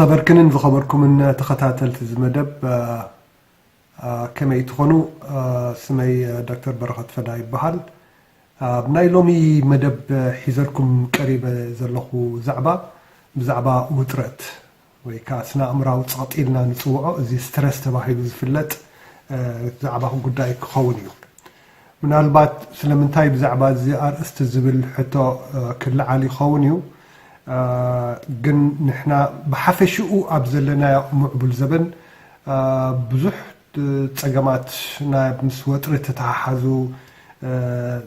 زخبركن زخبركم من تخاتلت زمدب كما يتخونوا سمي دكتور برخت فداي بحال بناي لومي مدب حيزركم قريبه زلخو زعبا وترت ويكا سنا امراو تصاطيلنا نصوعو زي ستريس تباهيلو زفلت زعبا قداي كخونيو من البات سلمنتاي بزعبا زي ارست زبل حتى كل عالي خونيو جن نحنا بحفشو أبزلنا معبل زبن بزح تجمعات نائب مسوتر تتحازو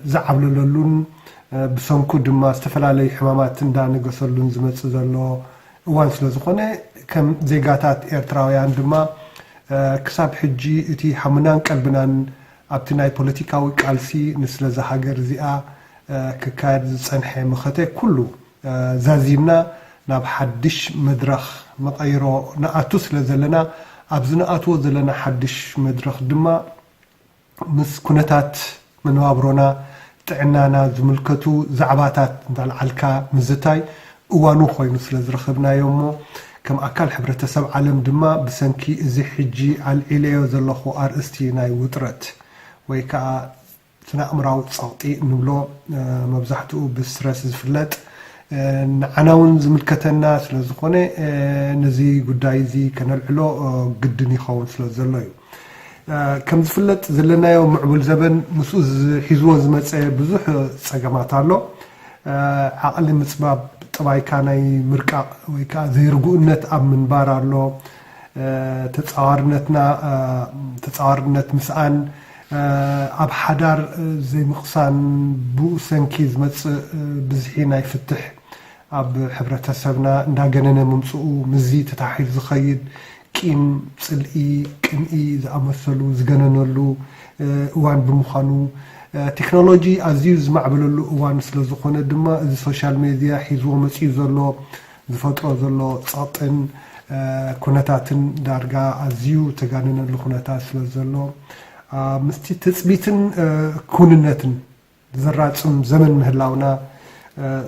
زعبل للون بسمكو دم استفلا عليه حمامات ندان قصلون زمت زلوا وانس لزخنة كم زيجاتات إرتراويان دم كسب حجي تي حمنان قلبنا أبتناي بوليتيكاوي كالسي نسل زحجر زئة ككاد صنحة مخته كله زازيمنا ناب حدش مدرخ مقايرو نأتوس لزلنا أبزنا أتو زلنا حدش مدرخ دما مس كنتات من وابرونا تعنانا زملكتو زعباتات دال علكا مزتاي وانو خوينو سلازرخبنا يومو كم أكل حبرة سب عالم دما بسنكي زي حجي على إليو زلخو أرستي ناي وطرت ويكا سنا أمراو تصاطي نبلو مبزحتو بسرس زفلت عناون زملكتنا سلازخونه نزي قداي زي كان العلو قدني خون سلازلو كم زفلت زلنا يوم معبل زبن مسوز حيزو زمص بزح صقمات الله عقل مصباب طباي كاناي مرقا ويكا زي رغونت اب منبار الله تتصارنت مسان اب حدار زي مقصان بو سنكي زمص بزحينا يفتح اب حبرتسبنا نداغننا ممصو مزي تتحيل زخيد كيم صلئي كنئي زامثلو زغننلو وان بمخانو تكنولوجي ازيز معبللو وان سلازخونه دما السوشيال ميديا حيزو مصي زلو زفطرو زلو صاطن كونتاتن دارغا ازيو تغاننلو كونتا سلازلو مستي تثبيتن كوننتن زراصم زمن مهلاونا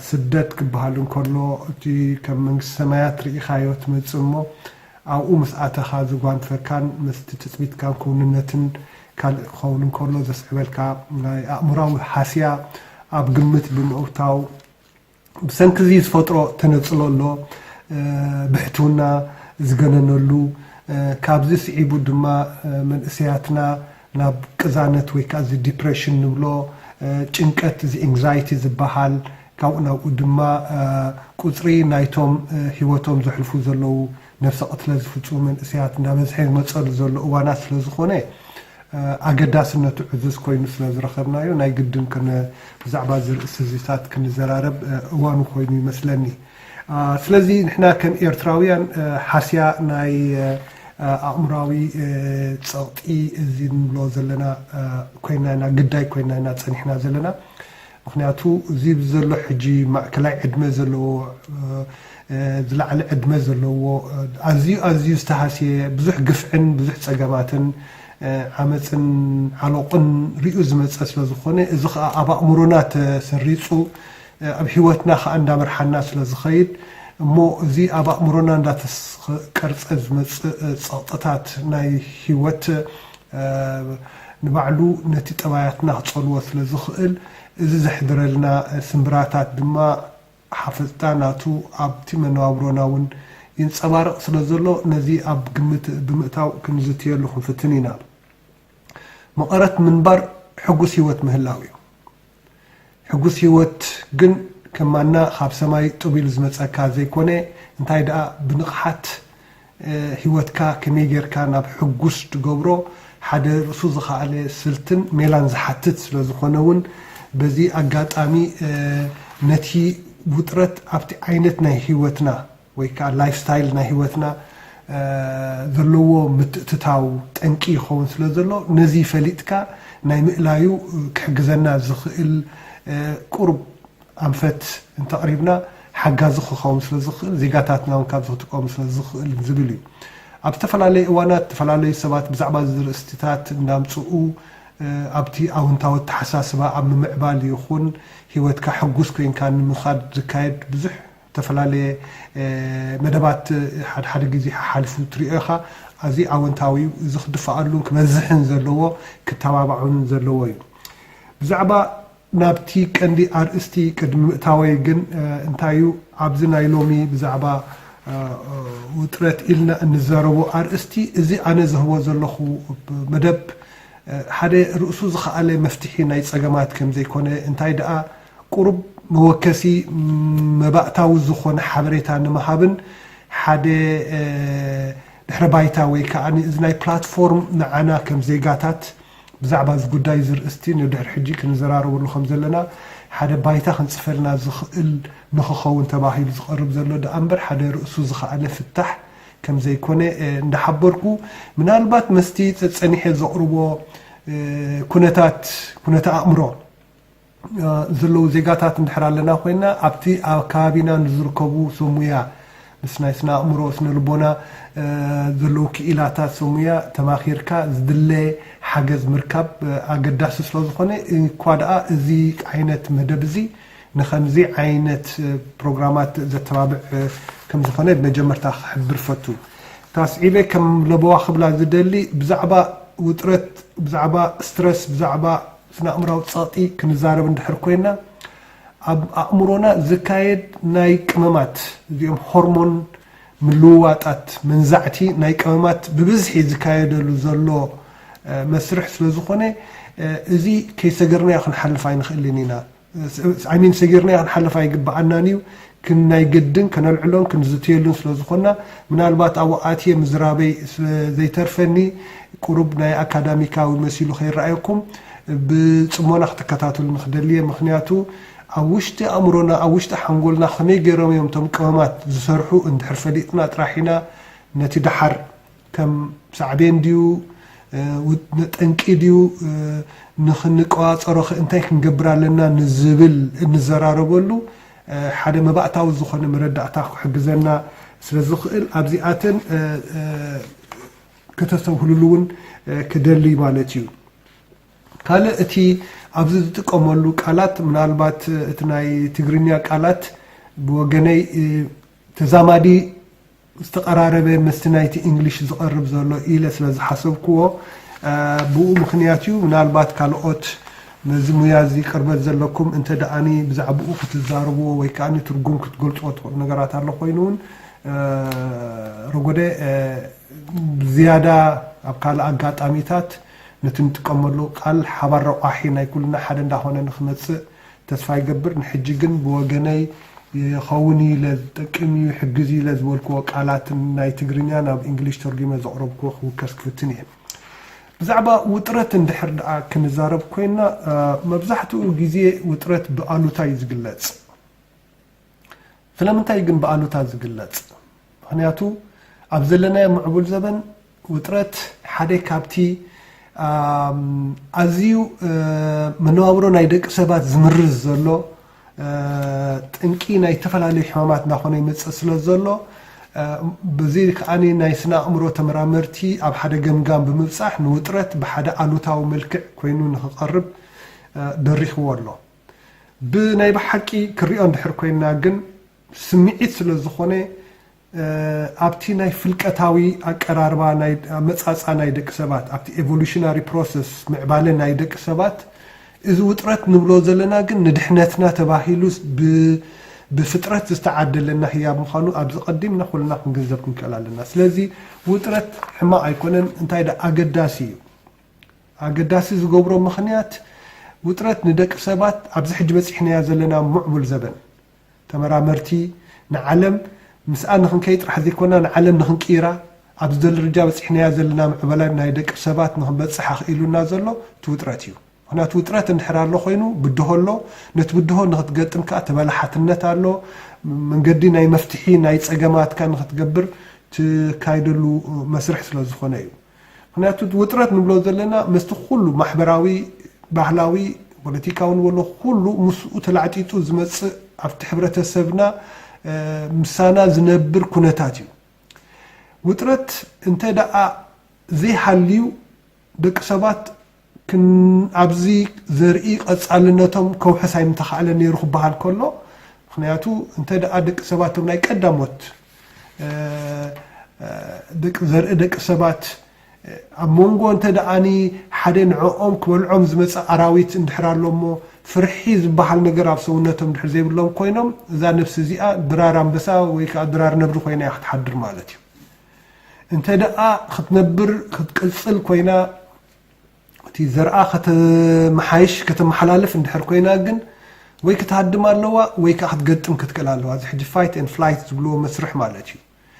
سدت كبهالن كله تي كم من السمايات ريخايو تمصمو او مساته خازو غان فكان مستي تثبيت كان كوننتن كان خولن كله زسبلكا امراو حاسيا اب قمت بموتاو بسنكزي فطرو تنصلولو بحتونا زغننلو كابزي سيبو دما من اسياتنا ناب قزانت ويكازي ديبريشن نبلو ጭንቀት زي انكزايتي زبحال كاونا ودما قصري نايتوم هيوتوم زحلفو زلو نفس قتل زفصو من اسيات نابزحين مصل زلو اوانات سلازخونه اقداسنتو عزز كوينو سلازرخبنايو ناي قدن كنا بزعبا زرسزيتات كنزرارب اوانو كوينو يمسلني سلازي نحنا كان إيرتراويان حاسيا ناي أمراوي تصاطي زين لو زلنا كوينانا قداي كوينانا تصنحنا زلنا مخنياتو زيب زلو حجي كلاي عدمه زلو زلعل عدمه زلو ازيو استحاسي بزح قفعن بزح صقماتن عمصن علوقن ريو زمص سلازخونه ازخ ابا امرونات سريصو اب حيوتنا خاندا مرحنا سلازخيد مو زي ابا امرونا انداتس قرص زمص صططات ناي حيوت نبعلو نتي طباياتنا تصلو سلازخل إذا زحدرلنا سمبراتات دما حفظتاناتو ابتي منوابروناون ينصبارق سلازلو نزي اب قمت بمئتاو كنزتيلو فتنينا مقرت منبر حقوس هيوت مهلاوي حقوس هيوت جن كمانا خاب سماي طبيل زمصكا زيكونه انتاي دا بنقحات هيوتكا كميجركا ناب حقوس تغبرو حدا رسو زخاله سلتن ميلان زحتت سلازخونون بزي اغاطامي نتي وطرت ابتي عينتنا هيوتنا ويكا لايف ستايل نا هيوتنا ذلو متتاو تنقي خون سلازلو نزي فليتكا ناي مقلايو كحجزنا زخيل قرب انفت انت قريبنا حجا زخ خون سلازخيل زيغاتاتنا وكاب زخطقوم سلازخيل زبلي ابتفلالي وانات تفلالي سبات بزعبا زرستات نامصو ابتي اونتاو تحساسبا ام معبال يخون هيوتكا حقوس كين كان مخاد زكايد بزح تفلالي مدبات حد جزء حالف تريقها أزي أونتاوي زخد فعلون كمزحن زلوا كتابعون زلوا بزعبا نابتي كندي أرستي كدم تاوي جن انتايو عبزنا يلومي بزعبا وترت إلنا النزارو أرستي إزي أنا زهو زلخو مدب حدا رؤسو زخالي مفتحين نايت أجمعات كم زي كونه انتاي دقا قرب موكسي مبقتاو زخون حبريتان محابن حدا دحر بايتاوي كأني إذناي بلاتفورم نعنا كم زي قاتات بزعبا زقوداي زر استين ودحر حجي كنزرارو ولو خمزلنا حدا بايتا خنصفرنا زخل نخخون تباهي زقرب زلو دا أمبر حدا رؤسو زخالي فتح كم زي كونه ندحبركو من البات مستي تتصنيح زقربو كونتات أمرو زلو زيغاتات ندحر لنا خوينا أبتي أكابينا نزركبو سمويا مسنا سنا أمرو سنا لبونا زلو كإلاتات سمويا تماخيركا زدلي حاجز مركب أقداس سلوز خونه كوادا زي عينة مدبزي نخمزي عينة برنامجات زترابع كم زخونه بمجمرتا حبر فتو تاسعيبه كم لبوا خبلا زدلي بزعبا وترت بزعبا ستريس بزعبا سنا أمرو تصاطي كنزارب ندحر كوينا أمرونا زكايد ناي كمامات زيهم هرمون ملواتات منزعتي ناي كمامات ببزحي زكايد لزلو مسرح سلازخونه ازي كي سجرنا يخن حلفاي نخلينينا عينين سجرنا يخن حلفاي يقبعنا نيو كنا يقدن كنا العلون كنا زتيلون سلازخونه من البات اوقاتي مزرابي زي ترفني قربنا اكاديميكا والمسيلو خير رايكم بصمونا تكتاتو المخدليه مخنياتو اوشت امرنا اوشت حنقولنا خمي غيرهم يوم تم قامات زسرحو اندحر فليطنا طراحينا نتي دحر كم ساعدين ديو نتنقديو نخنقواصرو انتي كنغبر لنا نزبل نزراربلو حدا مبعتاو زخونه مردعتا حجزنا سلازخل ابزياتن كتسوهللون كدلي مالتيو قال اتي ابز تقملو قالات منالبات اتناي تግርኛ قالات بوغني تزامادي استقراربه مستنايتي انجليش زقرب زلو الى سلاز حسبكو بو مخنياتيو منالبات كالوت مزميازي قربت زلكم انت داني بزعبو كتزاربو وي كاني ترغم كتغلطو نغرات الله خوينون رغده زياده ابكال اغاطاميتات نتن تقملو قال حبر رقاحينا كلنا حد እንዳሆነ نخمص تسفا يقبر نحججن بوغني يخوني لتقمي يحجزي لزولكو قالات ناي تግርኛ ናብ انجليش ترجمه زقربكو وكسكتني بزعبا وطرت اندحر دعا كنزارب كوينا مبزحتو غزي وطرت بألوتا يزغلص فلمنتاي ግን بألوتا زغلص ምክንያቱ ኣብዘለና معبول زبن وطرت حدي كابتي أزيو منوابرو ناي دق سبات زمرز زلو تنكي ناي تفلالي حمامات ناخوني متصل زلو بزي كاني ناي سنا امرو تمرامرتي اب حدا جمجام بمبصح نوطرت بحدا الوتاو ملكع كوينو نخقرب دريخ والله بناي بحقي كريون دحر كوينا جن سمعيت سلازخونه ابتي ناي فلقتاوي اقراربا ناي مصاصا ناي دق سبات ابتي ايفولوشنري بروسيس معباله ناي دق سبات اذ وطرت نبلو زلنا جن ندحنتنا تباهيلوس بفطرت استعدلنا هي مخانو ابز قديمنا كلنا نجذب كنكلالنا سلازي وطرت حما ايكونن انتاي دا اغداسي زغبرو مخنيات وطرت ندق سبات ابز حج بصحنا يا زلنا معبل زبن تمرامرتي نعلم مسألة نخن كيطرح ذيكونا نعلم نخن كيرا عبد الرجال بصحنا يا زلنا معبلنا يدق سبات نخن بصح خيلونا زلو توطرتيو هنا توطرت انحرار له خوينو بدهولو نتبدهو نختقطم كا تبلحتنت الله من قدي ناي مفتحي ناي صقمات كان نختقبر تكايدلو مسرح سلازخونه ايو هنا توطرت نبلو زلنا مست كله محبراوي ባህላዊ ፖለቲካውን ወሎ ሁሉ مسؤ ተላዕቲቱ ዝመጽ ኣብቲ ሕብረተሰብና ምሳና ዝነብር ኩነታት እዩ ውጥረት እንተ ደኣ ዘይሐልዩ ደቂ ሰባት ክን ኣብዚ ዘርኢ ቀጻልነቶም ከውሕሳይ ምተኻለ ነይሩ ክበሃል ከሎ ምክንያቱ እንተ ደቅ ሰባት ናይ ቀዳሞት ደቅ ሰባት ኣብ መንጎ እንተ ደኣኒ ሓደ ንዕኦም ክበልዖም ዝመፀ ኣራዊት እንድሕራሎሞ ፍርሒ ዝበሃል ነገር ኣብ ሰውነቶም ድሕር ዘይብሎም ኮይኖም እዛ ነፍሲ እዚኣ ድራር ኣንበሳ ወይ ከዓ ድራር ነብሪ ኮይና ክትሓድር ማለት እዩ እንተ ደኣ ክትነብር ክትቅፅል ኮይና እቲ ዘርኣ ከተመሓይሽ ከተመሓላለፍ እንድሕር ኮይና ግን ወይ ክትሃድም ኣለዋ ወይ ከዓ ክትገጥም ክትክእል ኣለዋ እዚ ሕጂ ፋይት ኤንድ ፍላይት ዝብልዎ መስርሕ ማለት እዩ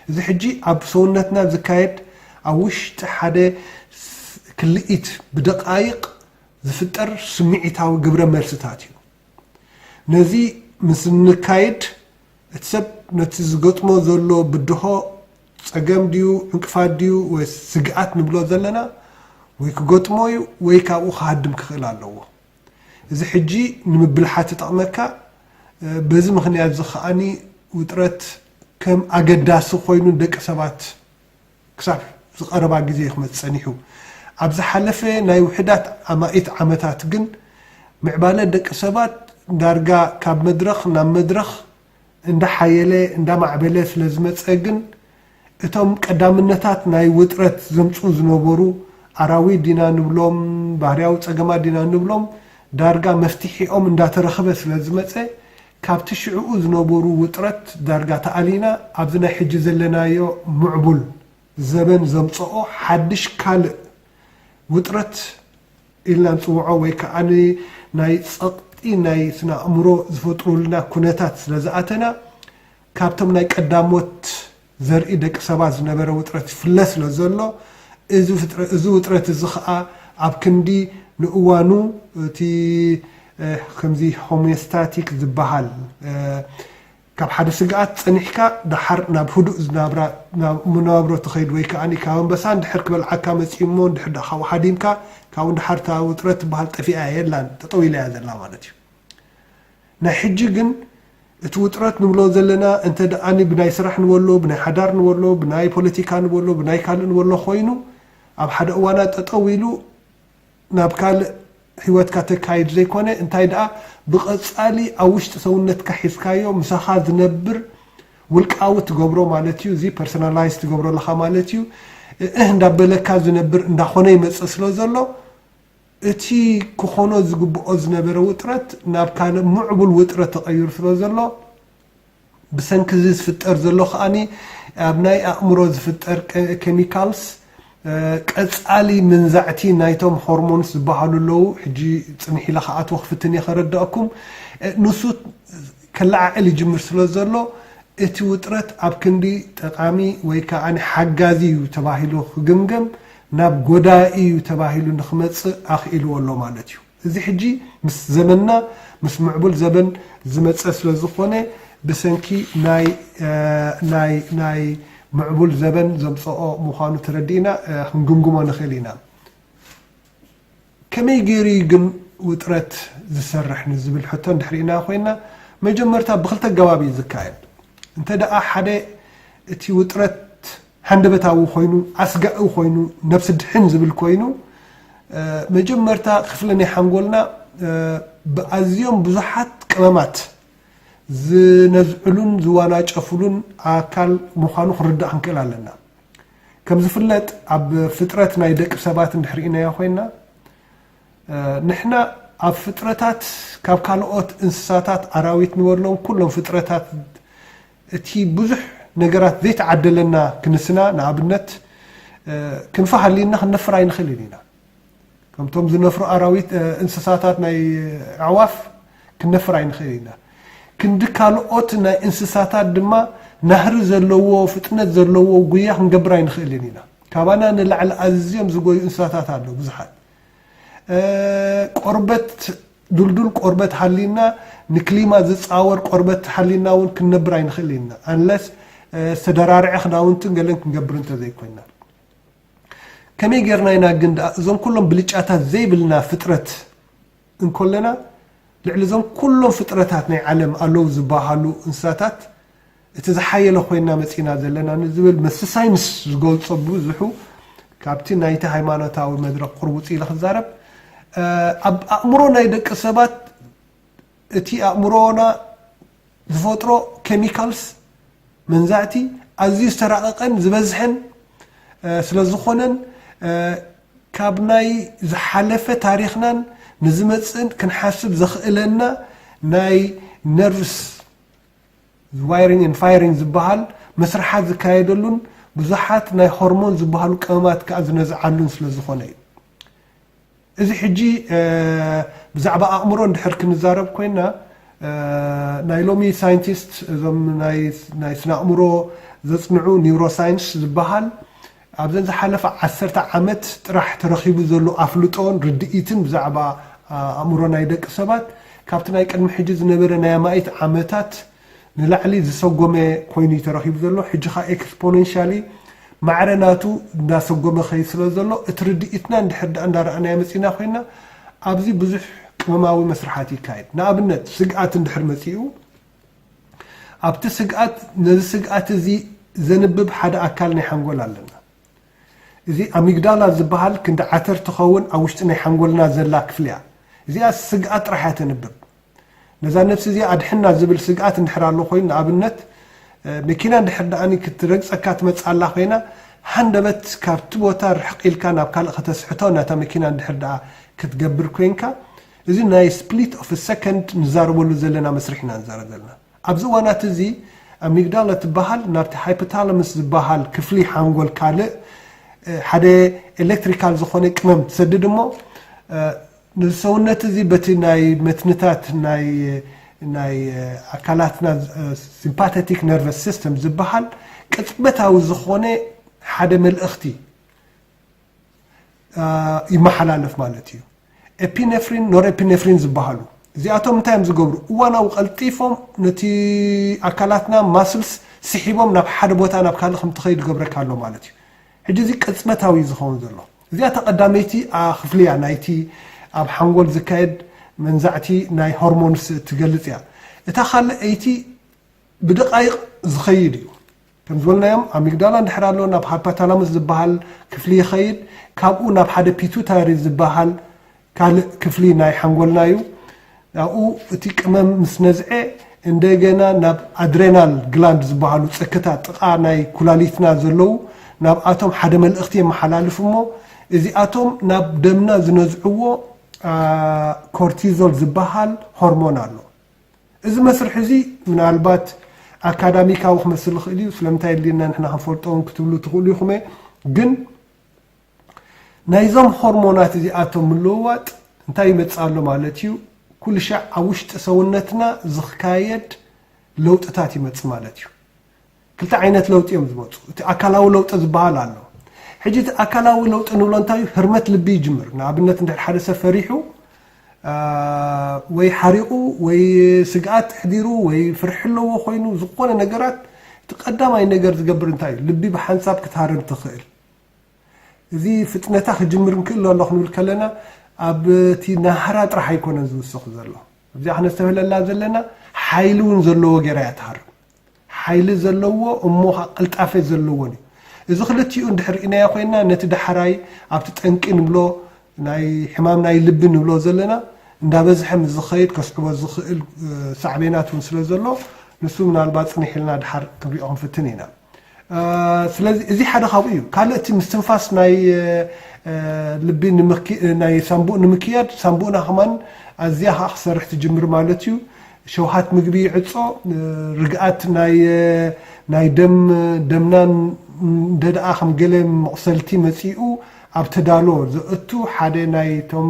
እዚ ሕጂ ኣብ ሰውነትና ዝካየድ ኣብ ውሽጢ ሓደ ክልኢት ብደቃይቕ ዝፍጠር ስምዒታዊ ግብረ መልስታት እዩ ነዚ ምስ ንካይድ እቲ ሰብ ነቲ ዝገጥሞ ዘሎ ብድሆ ፀገም ድዩ እንቅፋት ድዩ ወይ ስግኣት ንብሎ ዘለና ወይ ክገጥሞ እዩ ወይ ካብኡ ክሃድም ክኽእል ኣለዎ እዚ ሕጂ ንምብልሓት ይጠቕመካ በዚ ምክንያት ዝኸኣኒ ውጥረት ከም ኣገዳሲ ኮይኑ ደቂ ሰባት ክሳብ ዝቐረባ ግዜ ክመፅእ ፀኒሑ ኣብ ዝሓለፈ ናይ ውሕዳት ኣማኢት ዓመታት ግን ምዕባለ ደቂ ሰባት ዳርጋ ካብ መድረኽ ናብ መድረኽ እንዳሓየለ እንዳማዕበለ ስለ ዝመፀ ግን እቶም ቀዳምነታት ናይ ውጥረት ዘምፁ ዝነበሩ ኣራዊት ዲና ንብሎም ባህርያዊ ፀገማት ዲና ንብሎም ዳርጋ መፍትሒኦም እንዳተረኸበ ስለ ዝመፀ ካብቲ ሽዑኡ ዝነበሩ ውጥረት ዳርጋ ተኣሊና ኣብዚ ናይ ሕጂ ዘለናዮ ምዕቡል ዘበን ዘምፅኦ ሓድሽ ካልእ ውጥረት ኢልና ንፅውዖ ወይ ከዓ ናይ ፀቕጢ ናይ ስነ ኣእምሮ ዝፈጥሩልና ኩነታት ስለ ዝኣተና ካብቶም ናይ ቀዳሞት ዘርኢ ደቂ ሰባት ዝነበረ ውጥረት ይፍለ ስለ ዘሎ እዚ ውጥረት እዚ ከዓ ኣብ ክንዲ ንእዋኑ እቲ ከምዚ ሆሜስታቲክ ዝበሃል ካብ ሓደ ስግኣት ፀኒሕካ ድሓር ናብ ህዱእ ዝናብራ ናብ መነባብሮ ትኸይድ ወይ ከዓ ካብ ኣንበሳ እንድሕር ክበልዓካ መፂሞ እንድሕር ካብኡ ሓዲምካ ካብኡ እንድሓር እታ ውጥረት ትበሃል ጠፊኣ የላን ጠጠው ኢላ እያ ዘላ ማለት እዩ ናይ ሕጂ ግን እቲ ውጥረት ንብሎ ዘለና እንተ ደኣኒ ብናይ ስራሕ ንበሎ ብናይ ሓዳር ንበሎ ብናይ ፖለቲካ ንበሎ ብናይ ካልእ ንበሎ ኮይኑ ኣብ ሓደ እዋናት ጠጠው ኢሉ ናብ ካልእ ህይወትካ ተካይድ ዘይኮነ እንታይ ደኣ ብቐፃሊ ኣብ ውሽጢ ሰውነትካ ሒዝካዮ ምሳኻ ዝነብር ውልቃዊ ትገብሮ ማለት እዩ እዚ ፐርሶናላይዝ ትገብሮ ለኻ ማለት እዩ እንዳበለካ ዝነብር እንዳኾነ ይመፅእ ስለ ዘሎ እቲ ክኾኖ ዝግብኦ ዝነበረ ውጥረት ናብ ካልእ ምዕቡል ውጥረት ተቐይሩ ስለ ዘሎ ብሰንኪ ዝፍጠር ዘሎ ከዓኒ ኣብ ናይ ኣእምሮ ዝፍጠር ኬሚካልስ ቀፃሊ መንዛዕቲ ናይቶም ሆርሞንስ ዝበሃሉ ኣለዉ ሕጂ ፅንሕ ኢላ ከኣትዎ ክፍትን የኸረድአኩም ንሱ ከላዓዕል ይጅምር ስለ ዘሎ እቲ ውጥረት ኣብ ክንዲ ጠቃሚ ወይ ከዓ ሓጋዚ እዩ ተባሂሉ ክግምገም ናብ ጎዳኢ እዩ ተባሂሉ ንክመፅእ ኣኽኢልዎ ኣሎ ማለት እዩ እዚ ሕጂ ምስ ዘመንና ምስ ምዕቡል ዘበን ዝመፀ ስለ ዝኾነ ብሰንኪ ናይ ምዕቡል ዘበን ዘምፅኦ ምዃኑ ተረዲእና ክንግምግሞ ንኽእል ኢና ከመይ ገይሩ ግን ውጥረት ዝሰርሕ ንዝብል ሕቶ እንድሕሪእና ኮይና መጀመርታ ብክልተ ገባቢ ዝካየድ እንተ ደኣ ሓደ እቲ ውጥረት ሃንደበታዊ ኮይኑ ኣስጋኢ ኮይኑ ነብሲ ድሕን ዝብል ኮይኑ መጀመርታ ክፍለ ናይ ሓንጎልና ብኣዝዮም ብዙሓት ቅመማት ዝነዝዕሉን ዝዋናጨፍሉን ኣካል ምዃኑ ክንርዳእ ክንክእል ኣለና ከም ዝፍለጥ ኣብ ፍጥረት ናይ ደቂ ሰባት እንድሕሪእናዮ ኮይና ንሕና ኣብ ፍጥረታት ካብ ካልኦት እንስሳታት ኣራዊት ንበሎም ኩሎም ፍጥረታት እቲ ብዙሕ ነገራት ዘይተዓደለና ክንስና ንኣብነት ክንፈ ሃሊና ክንነፍር ኣይንኽእልን ኢና ከምቶም ዝነፍሩ ኣራዊት እንስሳታት ናይ ኣዕዋፍ ክንነፍር ኣይንኽእል ኢና ክንዲ ካልኦት ናይ እንስሳታት ድማ ናህሪ ዘለዎ ፍጥነት ዘለዎ ጉያ ክንገብር ኣይንኽእልን ኢና ካባና ንላዕሊ ኣዝዮም ዝጎዩ እንስሳታት ኣለዉ ብዙሓት ቆርበት ዱልዱል ቆርበት ሃሊና ንክሊማ ዝፃወር ቆርበት ሃሊና እውን ክንነብር ኣይንኽእል ኢና አንለስ ዝተደራርዐ ክዳውንትን ገለን ክንገብር እንተዘይኮይና ከመይ ጌርና ኢና ግን እዞም ኩሎም ብልጫታት ዘይብልና ፍጥረት እንኮለና ልዕሊ እዞም ኩሎም ፍጥረታት ናይ ዓለም ኣለዉ ዝበሃሉ እንስሳታት እቲ ዝሓየለ ኮይና መፂና ዘለና ንዝብል ምስ ሳይንስ ዝገልፆ ብዙሑ ካብቲ ናይቲ ሃይማኖታዊ መድረክ ቁርቡፅ ኢለ ክዛረብ ኣብ ኣእምሮ ናይ ደቂ ሰባት እቲ ኣእምሮና ዝፈጥሮ ኬሚካልስ መንዛዕቲ ኣዝዩ ዝተራቐቐን ዝበዝሕን ስለ ዝኾነን ካብ ናይ ዝሓለፈ ታሪኽናን ንዝመፅን ክንሓስብ ዘኽእለና ናይ ነርቭስ ዋይሪንግ ኤንድ ፋይሪንግ ዝበሃል መስራሓት ዝካየደሉን ብዙሓት ናይ ሆርሞን ዝበሃሉ ቀመማት ከዓ ዝነዝዓሉን ስለ ዝኾነ እዩ እዚ ሕጂ ብዛዕባ ኣእምሮ እንድሕር ክንዛረብ ኮይና ናይ ሎሚ ሳይንቲስት እዞም ናይ ስነ ኣእምሮ ዘፅንዑ ኒውሮሳይንስ ዝበሃል ኣብዘን ዝሓለፈ 10 ዓመት ጥራሕ ተረኺቡ ዘሎ ኣፍልጦን ርድኢትን ብዛዕባ ኣእምሮ ናይ ደቂ ሰባት ካብቲ ናይ ቅድሚ ሕጂ ዝነበረ ናይ ማኢት ዓመታት ንላዕሊ ዝሰጎመ ኮይኑ ተረኺቡ ዘሎ ሕጂ ኻ ኤክስፖኔንሻሊ ማዕረናቱ እንዳሰጎመ ኸይድ ስለ ዘሎ እቲ ርድኢትና እንድሕር እንዳረኣና መፂና ኮይና ኣብዚ ብዙሕ ቅመማዊ መስራሓት ይካየድ ንኣብነት ስግኣት እንድሕር መፂኡ ኣብቲ ስግኣት ነዚ ስግኣት እዚ ዘንብብ ሓደ ኣካል ናይ ሓንጎል ኣለና እዚ ኣሚግዳላ ዝበሃል ክንዲ ዓተር ትኸውን ኣብ ውሽጢ ናይ ሓንጎልና ዘላ ክፍሊ እያ እዚኣ ስግኣት ጥራሕ እያ ተንብብ ነዛ ነፍሲ እዚኣ ኣድሕና ዝብል ስግኣት እንድሕር ኣሎ ኮይኑ ንኣብነት መኪና እንድሕር ደኣኒ ክትረግፀካ ትመፅእ ኣላ ኮይና ሃንደበት ካብቲ ቦታ ርሕቕ ኢልካ ናብ ካልእ ከተስሕቶ ናታ መኪና እንድሕር ደኣ ክትገብር ኮይንካ እዚ ናይ ስፕሊት ኦፍ ሰከንድ ንዛረበሉ ዘለና መስርሕ ኢና ንዛረብ ዘለና ኣብዚ እዋናት እዚ ኣሚግዳላ ትበሃል ናብቲ ሃይፖታላመስ ዝበሃል ክፍሊ ሓንጎል ካልእ ሓደ ኤሌክትሪካል ዝኾነ ቅመም ትሰድድ እሞ ንሰውነት እዚ በቲ ናይ መትንታት ናይ ኣካላትና ሲምፓቴቲክ ነርቨስ ሲስተም ዝበሃል ቅጽበታዊ ዝኾነ ሓደ መልእኽቲ ይመሓላለፍ ማለት እዩ ኤፒኔፍሪን ኖርኤፒኔፍሪን ዝበሃሉ እዚኣቶም እንታይ እዮም ዝገብሩ እዋናዊ ቀልጢፎም ነቲ ኣካላትና ማስልስ ስሒቦም ናብ ሓደ ቦታ ናብ ካልእ ከም ትኸይድ ገብረካ ኣሎ ማለት እዩ ሕጂ እዚ ቅጽበታዊ ዝኸውን ዘሎ እዚኣ ተቐዳመይቲ ክፍሊ እያ ናይቲ ኣብ ሓንጎል ዝካየድ መንዛዕቲ ናይ ሆርሞንስ ትገልጽ እያ እታ ካልአይቲ ብደቃይቕ ዝኸይድ እዩ ከም ዝበልናዮም ኣሚግዳላ እንድሕር ኣሎ ናብ ሃይፖታላመስ ዝበሃል ክፍሊ ይኸይድ ካብኡ ናብ ሓደ ፒቱታሪ ዝበሃል ካልእ ክፍሊ ናይ ሓንጎልና እዩ ኣብኡ እቲ ቅመም ምስ ነዝዐ እንደገና ናብ ኣድሬናል ግላንድ ዝበሃሉ ፅክታት ጥቃ ናይ ኩላሊትና ዘለው ናብኣቶም ሓደ መልእኽቲ የመሓላልፍ እሞ እዚኣቶም ናብ ደምና ዝነዝዕዎ ኮርቲዞል ዝበሃል ሆርሞን ኣሎ እዚ መስርሕ እዚ ምናልባት ኣካዳሚካዊ ክመስል ይኽእል እዩ ስለምንታይ ድልና ንሕና ክንፈልጦም ክትብሉ ትኽእሉ ኢኹም ግን ናይዞም ሆርሞናት እዚኣቶም ምልውዋጥ እንታይ ይመፅእ ኣሎ ማለት እዩ ኩሉ ሻዕ ኣብ ውሽጢ ሰውነትና ዝካየድ ለውጥታት ይመፅእ ማለት እዩ ክልተ ዓይነት ለውጢ እዮም ዝመፁ እቲ ኣካላዊ ለውጢ ዝበሃል ኣሎ ሕጂ እቲ ኣካላዊ ለውጢ ንብሎ እንታይ እዩ ህርመት ልቢ ይጅምር ንኣብነት እንድሕር ሓደ ሰብ ፈሪሑ ወይ ሓሪቑ ወይ ስግኣት ሕዲሩ ወይ ፍርሒ ኣለዎ ኮይኑ ዝኾነ ነገራት እቲ ቀዳማይ ነገር ዝገብር እንታይ እዩ ልቢ ብሓንሳብ ክትሃርም ትኽእል እዚ ፍጥነታ ክጅምር እንክእል ኣሎ ክንብል ከለና ኣብቲ ናህራ ጥራሕ ኣይኮነን ዝውስኽ ዘሎ እዚኣ ክነስተብህለላ ዘለና ሓይሊ እውን ዘለዎ ጌራ እያ ትሃርም ሓይሊ ዘለዎ እሞ ቅልጣፈ ዘለዎን እዩ እዚ ክልቲኡ እንድሕር ኢናያ ኮይና ነቲ ዳሕራይ ኣብቲ ጠንቂ ንብሎ ናይ ሕማም ናይ ልቢ ንብሎ ዘለና እንዳበዝሐ ዝኸይድ ከስዕቦ ዝኽእል ሳዕቤናት እውን ስለ ዘሎ ንሱ ምናልባት ፅኒሕ ኢልና ድሓር ክንሪኦ ክንፍትን ኢና ስለዚ እዚ ሓደ ካብኡ እዩ ካልእ እቲ ምስትንፋስ ናይ ልቢ ናይ ሳንቡእ ንምክያድ ሳንቡእና ከማን ኣዝያ ከዓ ክሰርሕ ትጅምር ማለት እዩ ሸውሃት ምግቢ ይዕፆ ርግኣት ናይ ደምናን እንደደኣ ከም ገለ መቑሰልቲ መፂኡ ኣብ ተዳሎ ዘእቱ ሓደ ናይቶም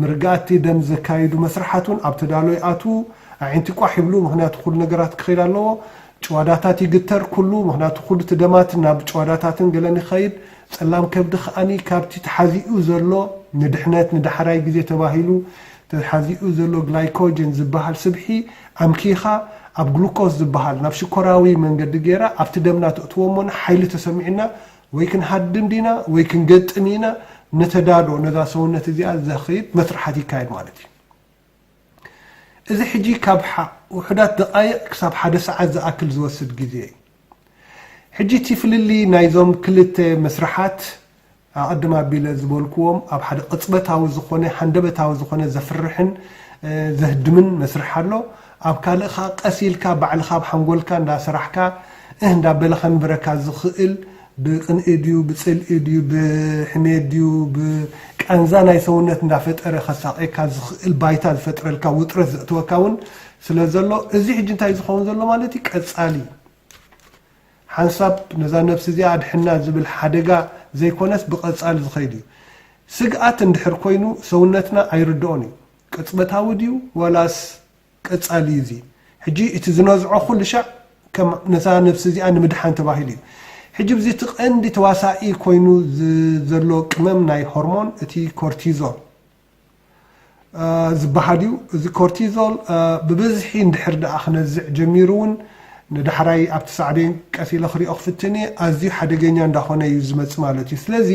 ምርጋእቲ ደም ዘካይዱ መስራሓቱን ኣብ ተዳሎ ይኣቱ ዓይንቲ ቋሕ ይብሉ ምክንያቱ ኩሉ ነገራት ክኸይድ ኣለዎ ጭዋዳታት ይግተር ኩሉ ምክንያቱ ኩሉ ትደማት ናብ ጭዋዳታትን ገለን ይኸይድ ፀላም ከብዲ ከኣኒ ካብቲ ተሓዚኡ ዘሎ ንድሕነት ንዳሕራይ ግዜ ተባሂሉ ተሓዚኡ ዘሎ ግላይኮጅን ዝበሃል ስብሒ ኣምኪኻ ኣብ ግሉኮዝ ዝበሃል ናብ ሽኮራዊ መንገዲ ገይራ ኣብቲ ደምና ተእትዎሞን ሓይሊ ተሰሚዕና ወይ ክንሃድም ዲና ወይ ክንገጥም ኢና ነተዳዶ ነዛ ሰውነት እዚኣ ዘኽይድ መስራሓት ይካየድ ማለት እዩ እዚ ሕጂ ካብ ውሕዳት ደቃይቕ ክሳብ ሓደ ሰዓት ዝኣክል ዝወስድ ግዜ እዩ ሕጂ እቲ ፍልሊ ናይዞም ክልተ መስራሓት ኣቐድማ ኣቢለ ዝበልክዎም ኣብ ሓደ ቅፅበታዊ ዝኾነ ሃንደበታዊ ዝኾነ ዘፍርሕን ዘህድምን መስርሕ ኣሎ ኣብ ካልእኻ ቀሲልካ ባዕልኻ ብሓንጎልካ እንዳስራሕካ እንዳበለኻ ንብረካ ዝኽእል ብቅንኢ ድዩ ብፅልኢ ድዩ ብሕሜት ድዩ ብቃንዛ ናይ ሰውነት እንዳፈጠረ ከሳቀካ ዝኽእል ባይታ ዝፈጥረልካ ውጥረት ዘእትወካ እውን ስለ ዘሎ እዚ ሕጂ እንታይ ዝኸውን ዘሎ ማለት እዩ ቀጻሊ ሓንሳብ ነዛ ነፍሲ እዚኣ ድሕና ዝብል ሓደጋ ዘይኮነስ ብቀጻሊ ዝኸይድ እዩ ስግኣት እንድሕር ኮይኑ ሰውነትና ኣይርድኦን እዩ ቅጽበታዊ ድዩ ወላስ ቀጻሊ እዚ ሕጂ እቲ ዝነዝዖ ኩሉ ሻዕ ከም ነዛ ነፍሲ እዚኣ ንምድሓን ተባሂሉ እዩ ሕጂ ብዚ ትቐንዲ ተዋሳኢ ኮይኑ ዘሎ ቅመም ናይ ሆርሞን እቲ ኮርቲዞል ዝበሃል እዩ እዚ ኮርቲዞል ብብዝሒ እንድሕር ደኣ ክነዝዕ ጀሚሩ እውን ንዳሕራይ ኣብቲ ሳዕቤን ቀሲለ ክሪኦ ክፍትኒ ኣዝዩ ሓደገኛ እንዳኾነ እዩ ዝመፅእ ማለት እዩ ስለዚ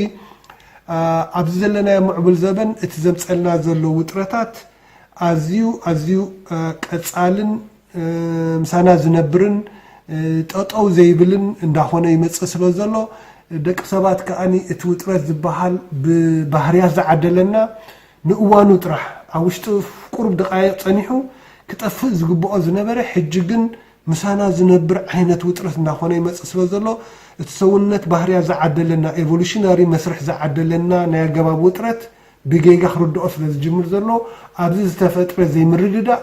ኣብዚ ዘለናዮ ምዕቡል ዘበን እቲ ዘምፀልና ዘሎ ውጥረታት ኣዝዩ ቀጻልን ምሳና ዝነብርን ጠጠው ዘይብልን እንዳኾነ ይመፅእ ስለ ዘሎ ደቂ ሰባት ከኣኒ እቲ ውጥረት ዝበሃል ብባህርያት ዝዓደለና ንእዋኑ ጥራሕ ኣብ ውሽጢ ቁሩብ ደቃይቕ ፀኒሑ ክጠፍእ ዝግብኦ ዝነበረ ሕጂ ግን ምሳና ዝነብር ዓይነት ውጥረት እንዳኾነ ይመፅእ ስለ ዘሎ እቲ ሰውነት ባህርያት ዝዓደለና ኤቮሉሽናሪ መስርሕ ዝዓደለና ናይ ኣገባብ ውጥረት ብጌጋ ክርድኦ ስለ ዝጅምር ዘሎ ኣብዚ ዝተፈጥረ ዘይምርድዳእ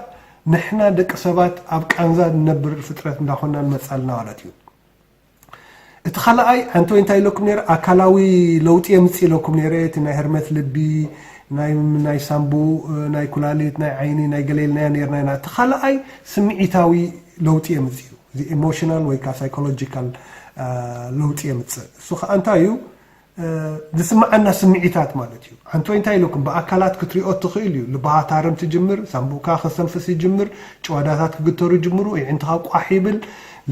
ንሕና ደቂ ሰባት ኣብ ቃንዛ ንነብር ፍጥረት እንዳኾና ንመፃልና ማለት እዩ እቲ ካልኣይ ሓንቲ እንታይ ኢለኩም ነይረ ኣካላዊ ለውጢ የምፅእ ኢለኩም ነይረ እቲ ናይ ህርመት ልቢ ናይ ሳምቡ ናይ ኩላሊት ናይ ዓይኒ ናይ ገሌልናያ ነርና ኢና እቲ ካልኣይ ስምዒታዊ ለውጢ የምፅእ እዩ እዚ ኢሞሽናል ወይ ከዓ ሳይኮሎጂካል ለውጢ የምፅእ እሱ ከዓ እንታይ እዩ ዝስማዓና ስምዒታት ማለት እዩ ሓንቲ እንታይ ኢለኩም ብኣካላት ክትሪኦ ትኽእል እዩ ልብኻ ታረም ትጅምር ሳምቡካ ክሰንፍስ ይጅምር ጭዋዳታት ክግተሩ ይጅምሩ ይዕንትኻ ቋሕ ይብል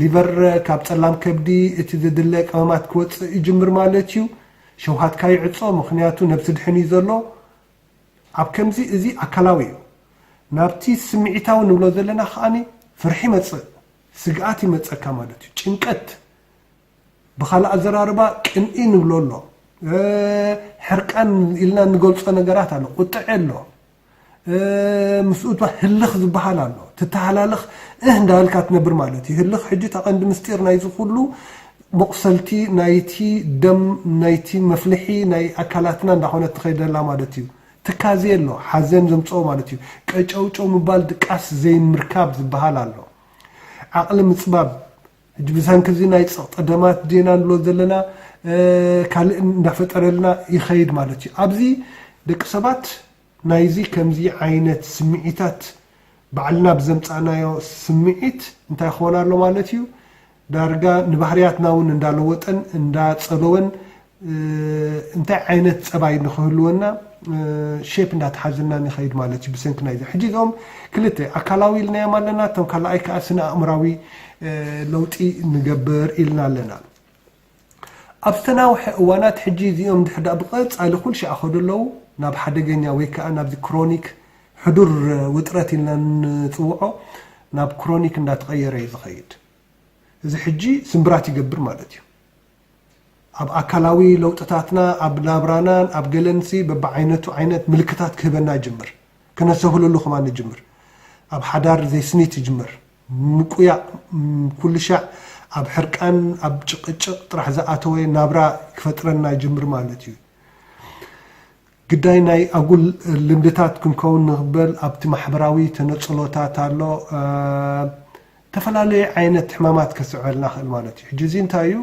ሊቨር ካብ ፀላም ከብዲ እቲ ዝድለ ቀመማት ክወፅእ ይጅምር ማለት እዩ ሸውሃትካ ይዕፆ ምክንያቱ ነብሲ ድሕን እዩ ዘሎ ኣብ ከምዚ እዚ ኣካላዊ እዩ ናብቲ ስምዒታዊ ንብሎ ዘለና ከዓኒ ፍርሒ ይመፅእ ስግኣት ይመፀካ ማለት እዩ ጭንቀት ብኻልእ ኣዘራርባ ቅንኢ ንብሎ ኣሎ ሕርቃን ኢልና ንገልፆ ነገራት ኣሎ ቁጥዕ ኣሎ ምስኡ ህልኽ ዝበሃል ኣሎ ትተሃላለኽ እንዳበልካ ትነብር ማለት እዩ ህልኽ ሕጂ ተቐንዲ ምስጢር ናይ ዝኩሉ መቁሰልቲ ናይቲ ደም ናይቲ መፍልሒ ናይ ኣካላትና እንዳኾነ ትኸይደላ ማለት እዩ ትካዜ ኣሎ ሓዘን ዘምፅኦ ማለት እዩ ቀጨውጨው ምባል ድቃስ ዘይምርካብ ዝበሃል ኣሎ ዓቕሊ ምፅባብ ሕጂ ብሳንኪ እዚ ናይ ፀቕጠደማት ዜና ንብሎ ዘለና ካልእ እንዳፈጠረልና ይኸይድ ማለት እዩ ኣብዚ ደቂ ሰባት ናይዚ ከምዚ ዓይነት ስምዒታት ባዕልና ብዘምፃናዮ ስምዒት እንታይ ክኾን ኣሎ ማለት እዩ ዳርጋ ንባህርያትና እውን እንዳለወጠን እንዳፀለወን እንታይ ዓይነት ፀባይ ንክህልወና ሼፕ እንዳተሓዘና ንኸይድ ማለት እዩ ብሰንኪ ናይዚ ሕጂ እዞም ክልተ ኣካላዊ ኢልናዮም ኣለና እቶም ካልኣይ ከዓ ስነ ኣእምራዊ ለውጢ ንገብር ኢልና ኣለና ኣብ ዝተናውሐ እዋናት ሕጂ እዚኦም ድሕዳ ብቐፃሊ ኩል ሻዕ ኸዱ ኣለዉ ናብ ሓደገኛ ወይ ከዓ ናብዚ ክሮኒክ ሕዱር ውጥረት ኢልና ንፅውዖ ናብ ክሮኒክ እንዳተቐየረ እዩ ዝኸይድ እዚ ሕጂ ስምብራት ይገብር ማለት እዩ ኣብ ኣካላዊ ለውጥታትና ኣብ ናብራናን ኣብ ገለንሲ በብዓይነቱ ዓይነት ምልክታት ክህበና ይጅምር ክነሰህለሉ ከማ ንጅምር ኣብ ሓዳር ዘይስኒት ይጅምር ምቁያዕ ኩሉ ሻዕ ኣብ ሕርቃን ኣብ ጭቅጭቅ ጥራሕ ዝኣተወ ናብራ ክፈጥረና ይጅምር ማለት እዩ ግዳይ ናይ ኣጉል ልምድታት ክንከውን ንኽበል ኣብቲ ማሕበራዊ ተነፅሎታት ኣሎ ተፈላለየ ዓይነት ሕማማት ከስዕበልና ክእል ማለት እዩ ሕጂ እዚ እንታይ እዩ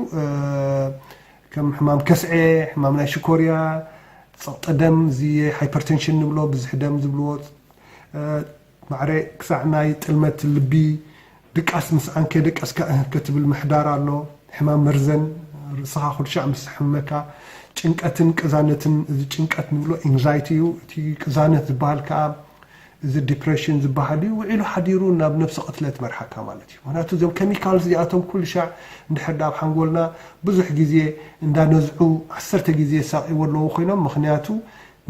ከም ሕማም ከስዐ ሕማም ናይ ሽኮርያ ፀቕጠ ደም እዚ ሃይፐርቴንሽን ንብሎ ብዙሕ ደም ዝብልዎ ማዕረ ክሳዕ ናይ ጥልመት ልቢ ድቃስ ምስኣን ከደቀስካ ክትብል ምሕዳር ኣሎ ሕማም መርዘን ርስኻ ኩሉ ሻዕ ምስ ሕመካ ጭንቀትን ቅዛነትን እዚ ጭንቀት ንብሎ ኤንግዛይቲ እዩ እቲ ቅዛነት ዝበሃል ከዓ እዚ ዲፕሬሽን ዝበሃል እዩ ውዒሉ ሓዲሩ ናብ ነብሲ ቅትለት መርሓካ ማለት እዩ ምክንያቱ እዞም ኬሚካልስ እዚኣቶም ኩሉ ሻዕ እንድሕር ኣብ ሓንጎልና ብዙሕ ግዜ እንዳነዝዑ 10 ግዜ ሳቂዎ ኣለዉ ኮይኖም ምክንያቱ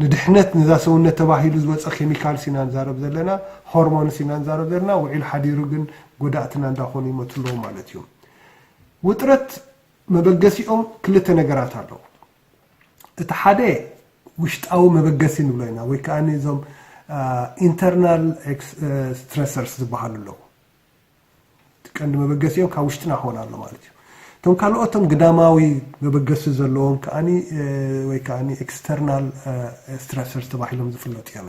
ንድሕነት ነዛ ሰውነት ተባሂሉ ዝወፀ ኬሚካልስ ኢና ንዛረብ ዘለና ሆርሞንስ ኢና ንዛረብ ዘለና ውዒሉ ሓዲሩ ግን ጎዳእትና እንዳኾኑ ይመቱ ኣለዉ ማለት እዩ ውጥረት መበገሲኦም ክልተ ነገራት ኣለዉ እቲ ሓደ ውሽጣዊ መበገሲ ንብሎ ኢና ወይ ከዓ እዞም ኢንተርናል ስትሬሰርስ ዝበሃሉ ኣለዉ ቀንዲ መበገሲዮም ካብ ውሽጥና ሆና ኣሎ ማለት እዩ ቶም ካልኦቶም ግዳማዊ መበገሲ ዘለዎም ከኣኒ ወይ ከኣኒ ኤክስተርናል ስትረሰርስ ተባሂሎም ዝፍለጡ እዮም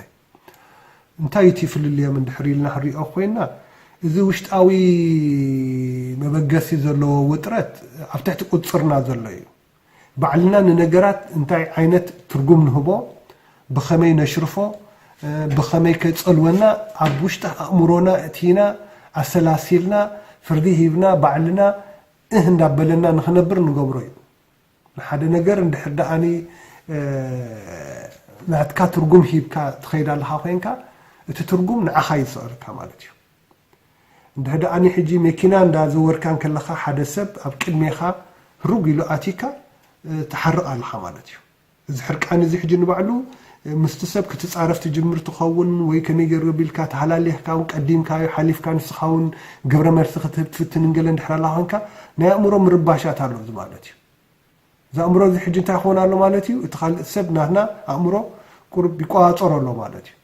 እንታይ እቲ ፍልልዮም እንድሕር ኢልና ንሪኦ ኮይና እዚ ውሽጣዊ መበገሲ ዘለዎ ውጥረት ኣብ ትሕቲ ቁፅርና ዘሎ እዩ ባዕልና ንነገራት እንታይ ዓይነት ትርጉም ንህቦ ብኸመይ ነሽርፎ ብኸመይ ከፀልወና ኣብ ውሽጢ ኣእምሮና እቲና ኣሰላሲልና ፍርዲ ሂብና ባዕልና እንዳበለና ንኽነብር ንገብሮ እዩ ንሓደ ነገር እንድሕር ደኣኒ ናትካ ትርጉም ሂብካ ትኸይድ ኣለኻ ኮይንካ እቲ ትርጉም ንዓኻ ይስዕርካ ማለት እዩ እንድሕር ደኣኒ ሕጂ መኪና እንዳዘወርካ ከለኻ ሓደ ሰብ ኣብ ቅድሜኻ ሩግ ኢሉ ኣቲካ ተሓርቕ ኣለኻ ማለት እዩ እዚ ሕርቃን እዚ ሕጂ ንባዕሉ ምስቲ ሰብ ክትፃረፍ ትጅምር ትኸውን ወይ ከመይ ገይሩ ቢልካ ተሃላሊኽካ እውን ቀዲምካዮ ሓሊፍካ ንስኻውን ግብረ መልሲ ክትፍትን እንገለ እንድሕር ኣለኻ ኮይንካ ናይ ኣእምሮ ምርባሻት ኣሎ እዚ ማለት እዩ እዚ ኣእምሮ እዚ ሕጂ እንታይ ክኸውን ኣሎ ማለት እዩ እቲ ካልእ ሰብ ናትና ኣእምሮ ቁርብ ይቆፃፀሮ ኣሎ ማለት እዩ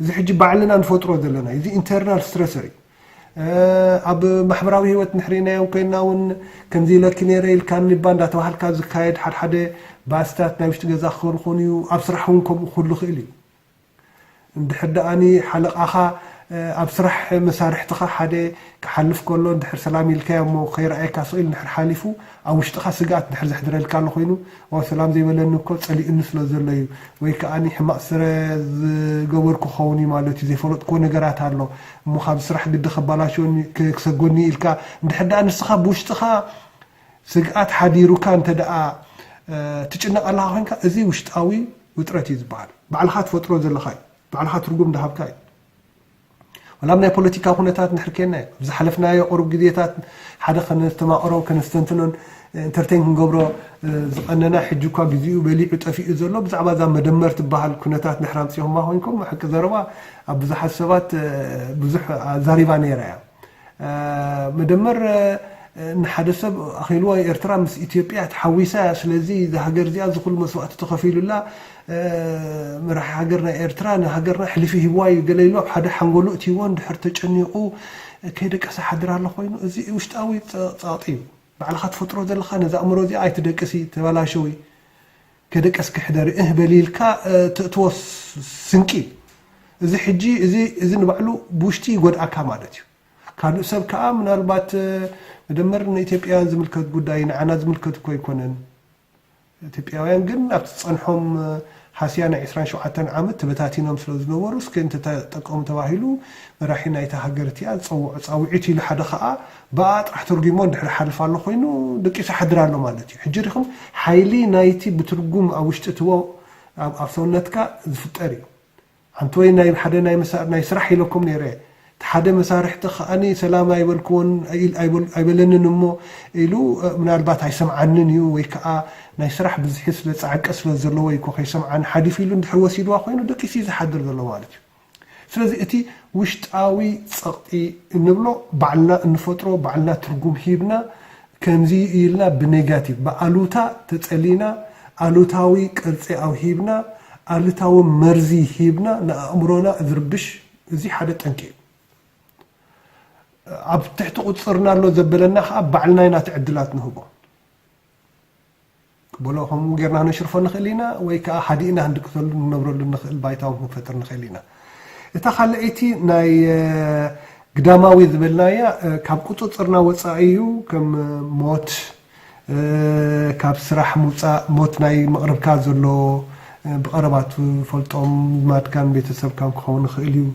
እዚ ሕጂ ባዕልና ንፈጥሮ ዘለና እዚ ኢንተርናል ስትረሰር እዩ ኣብ ማሕበራዊ ህይወት ንሕሪናዮም ኮይና እውን ከምዚ ኢለኪ ነይረ ኢልካ ንባ እንዳተባሃልካ ዝካየድ ሓደ ባስታት ናይ ውሽጢ ገዛ ክኸውን ይኹን እዩ ኣብ ስራሕ እውን ከምኡ ኩሉ ክእል እዩ እንድሕር ደኣኒ ሓለቓኻ ኣብ ስራሕ መሳርሕትኻ ሓደ ክሓልፍ ከሎ እንድሕር ሰላም ኢልካዮ እሞ ከይረኣየካ ስእል እንድሕር ሓሊፉ ኣብ ውሽጥኻ ስጋኣት እንድሕር ዘሕድረልካ ኣሎ ኮይኑ ሰላም ዘይበለኒ እኮ ፀሊእኒ ስለ ዘሎ እዩ ወይ ከኣኒ ሕማቕ ስረ ዝገበርኩ ክኸውን እዩ ማለት እዩ ዘይፈለጥክዎ ነገራት ኣሎ እሞ ካብ ስራሕ ግዲ ክባላሽወኒ ክሰጎኒ ኢልካ እንድሕር ደኣ ንስኻ ብውሽጥኻ ስግኣት ሓዲሩካ እንተ ደኣ ትጭነቕ ኣለኻ ኮይንካ እዚ ውሽጣዊ ውጥረት እዩ ዝበሃል ባዕልኻ ትፈጥሮ ዘለኻ እዩ ባዕልኻ ትርጉም እንዳሃብካ እዩ ወላም ናይ ፖለቲካ ኩነታት ንሕርኬና እዩ ዝሓለፍናዮ ቁሩብ ግዜታት ሓደ ከነስተማቕሮ ከነስተንትኖን ኢንተርቴን ክንገብሮ ዝቐነና ሕጂ እኳ ግዚኡ በሊዑ ጠፊኡ ዘሎ ብዛዕባ እዛ መደመር ትበሃል ኩነታት ንሕር ኣምፂኦማ ኮይንኩም ሕቂ ዘረባ ኣብ ብዙሓት ሰባት ብዙሕ ዛሪባ ነይራ እያ መደመር ንሓደ ሰብ ኣኺልዎ ኤርትራ ምስ ኢትዮጵያ ተሓዊሳ ስለዚ እዚ ሃገር እዚኣ ዝኩሉ መስዋዕቲ ተኸፊሉላ መራሒ ሃገር ናይ ኤርትራ ንሃገርና ሕልፊ ሂብዋ እዩ ገለ ኢሉ ኣብ ሓደ ሓንጎሉ እትይዎ እንድሕር ተጨኒቑ ከይደቀሰ ሓድር ኣሎ ኮይኑ እዚ ውሽጣዊ ፃቕጢ እዩ ባዕልኻ ትፈጥሮ ዘለኻ ነዚ ኣእምሮ እዚኣ ኣይትደቅሲ ተበላሸዊ ከደቀስ ክሕደሪ በሊልካ ተእትዎ ስንቂ እዚ ሕጂ እዚ ንባዕሉ ብውሽጢ ይጎድኣካ ማለት እዩ ካልእ ሰብ ከዓ ምናልባት መደመር ንኢትዮጵያውያን ዝምልከት ጉዳይ ንዓና ዝምልከት እኮ ኣይኮነን ኢትዮጵያውያን ግን ኣብቲ ፀንሖም ሓስያ ናይ 27 ዓመት ተበታቲኖም ስለ ዝነበሩ እስከ እንተጠቀሙ ተባሂሉ መራሒ ናይታ ሃገር እቲኣ ፃውዒት ኢሉ ሓደ ከዓ ብኣ ጥራሕ ተርጊሞ እንድሕር ሓልፍ ኣሎ ኮይኑ ደቂሱ ሓድር ኣሎ ማለት እዩ ሕጂ ሪኹም ሓይሊ ናይቲ ብትርጉም ኣብ ውሽጢ እትዎ ኣብ ሰውነትካ ዝፍጠር እዩ ሓንቲ ወይ ሓደ ናይ ስራሕ ኢለኩም ነይረ ሓደ መሳርሕቲ ከኣኒ ሰላም ኣይበልክዎን ኣይበለንን እሞ ኢሉ ምናልባት ኣይሰምዓንን እዩ ወይ ከዓ ናይ ስራሕ ብዝሒ ስለ ፃዕቀ ስለ ዘለዎ እዩ ከይሰምዓን ሓዲፍ ኢሉ እንድሕር ወሲድዋ ኮይኑ ደቂሲ ዝሓድር ዘሎ ማለት እዩ ስለዚ እቲ ውሽጣዊ ፀቕጢ እንብሎ ባዕልና እንፈጥሮ ባዕልና ትርጉም ሂብና ከምዚ ኢልና ብኔጋቲቭ ብኣሉታ ተፀሊና ኣሉታዊ ቅርፂ ኣብ ሂብና ኣሉታዊ መርዚ ሂብና ንኣእምሮና ዝርብሽ እዚ ሓደ ጠንቂ እዩ ኣብ ትሕቲ ቁፅርና ኣሎ ዘበለና ከዓ ባዕልና ኢና ትዕድላት ንህቦ ብሎ ከምኡ ጌርና ነሽርፎ ንኽእል ኢና ወይ ከዓ ሓዲእና ክንድቅተሉ ንነብረሉ ንኽእል ባይታውን ክንፈጥር ንኽእል ኢና እታ ካልአይቲ ናይ ግዳማዊ ዝበልናያ ካብ ቁፅፅርና ወፃኢ እዩ ከም ሞት ካብ ስራሕ ምውፃእ ሞት ናይ መቕረብካ ዘሎ ብቐረባት ፈልጦም ማድካን ቤተሰብካን ክኸውን ንኽእል እዩ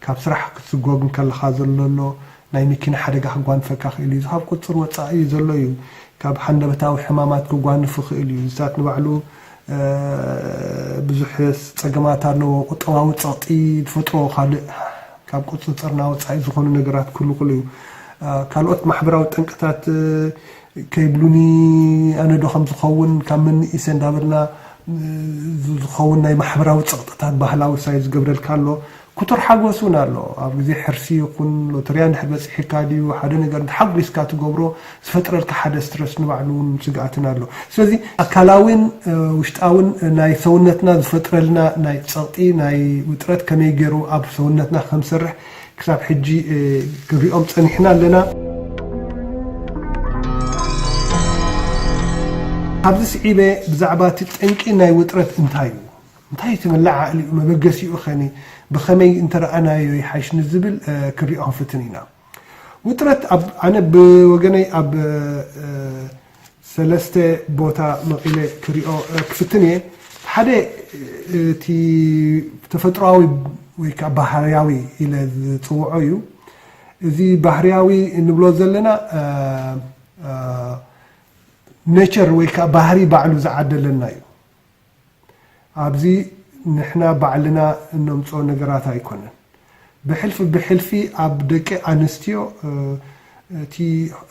ካብ ስራሕ ክትስጎግ ከለኻ ዘሎ ናይ መኪና ሓደጋ ክጓንፈካ ክእል እዩ ካብ ቁፅር ወፃኢ ዘሎ እዩ ካብ ሓንደበታዊ ሕማማት ክጓንፍ ክእል እዩ ዝታት ንባዕሉ ብዙሕ ፀገማት ኣለዎ ቁጠባዊ ፀቕጢ ዝፈጥሮ ካልእ ካብ ቁፅፅርና ወፃኢ ዝኾኑ ነገራት ኩሉ እዩ ካልኦት ማሕበራዊ ጠንቅታት ከይብሉኒ ኣነ ዶ ከም ዝኸውን ካብ መንኢሰ እንዳበልና ዝኸውን ናይ ማሕበራዊ ፀቕጥታት ባህላዊ ሳይ ዝገብረልካ ኣሎ كتر حاجوسون الله أبغى حرسي يكون لوتريان حبس حكادي وحدا نقدر نحقق سكات جبرو سفترة كحدا سترس نبعلون سجعتنا له سوزي أكلاوين وشتاون ناي ثونتنا الفترة لنا ناي تساطي ناي وترات كم يجرو أب ثونتنا 5 كتاب حجي كريم تنحنا لنا ኣብዚ ስዒበ ብዛዕባ እቲ ጠንቂ ናይ ውጥረት እንታይ ትመላዕ ዓቅሊኡ መበገሲኡ ኸኒ ብኸመይ እንተረኣናዮ ይሓይሽ ንዝብል ክሪኦ ክንፍትን ኢና ውጥረት ኣነ ብወገነይ ኣብ ሰለስተ ቦታ መቂለ ክሪኦ ክፍትን እየ ሓደ እቲ ተፈጥሮአዊ ወይ ከዓ ባህርያዊ ኢለ ዝፅውዖ እዩ እዚ ባህርያዊ እንብሎ ዘለና ኔቸር ወይ ከዓ ባህሪ ባዕሉ ዝዓደለና እዩ ኣብዚ ንሕና ባዕልና እነምፆ ነገራት ኣይኮነን ብሕልፊ ኣብ ደቂ ኣንስትዮ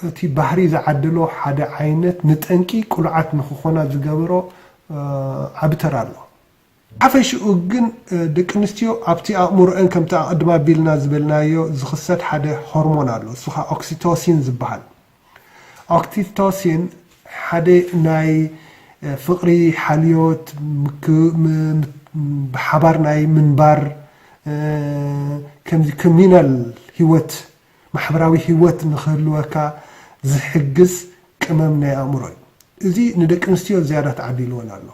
እቲ ባህሪ ዝዓደሎ ሓደ ዓይነት ንጠንቂ ቁልዓት ንክኾና ዝገብሮ ዓብተር ኣሎ ሓፈሽኡ ግን ደቂ ኣንስትዮ ኣብቲ ኣእምሮአን ከምቲ ኣቅድማ ቢልና ዝበልናዮ ዝኽሰት ሓደ ሆርሞን ኣሎ እሱ ከዓ ኦክሲቶሲን ዝበሃል ኦክሲቶሲን ሓደ ናይ ፍቅሪ ሓልዮት ብሓባር ናይ ምንባር ከምዚ ኮሚናል ህይወት ማሕበራዊ ህይወት ንክህልወካ ዝሕግዝ ቅመም ናይ ኣእምሮ እዩ እዚ ንደቂ ኣንስትዮ ዝያዳ ተዓዲልዎን ኣሎ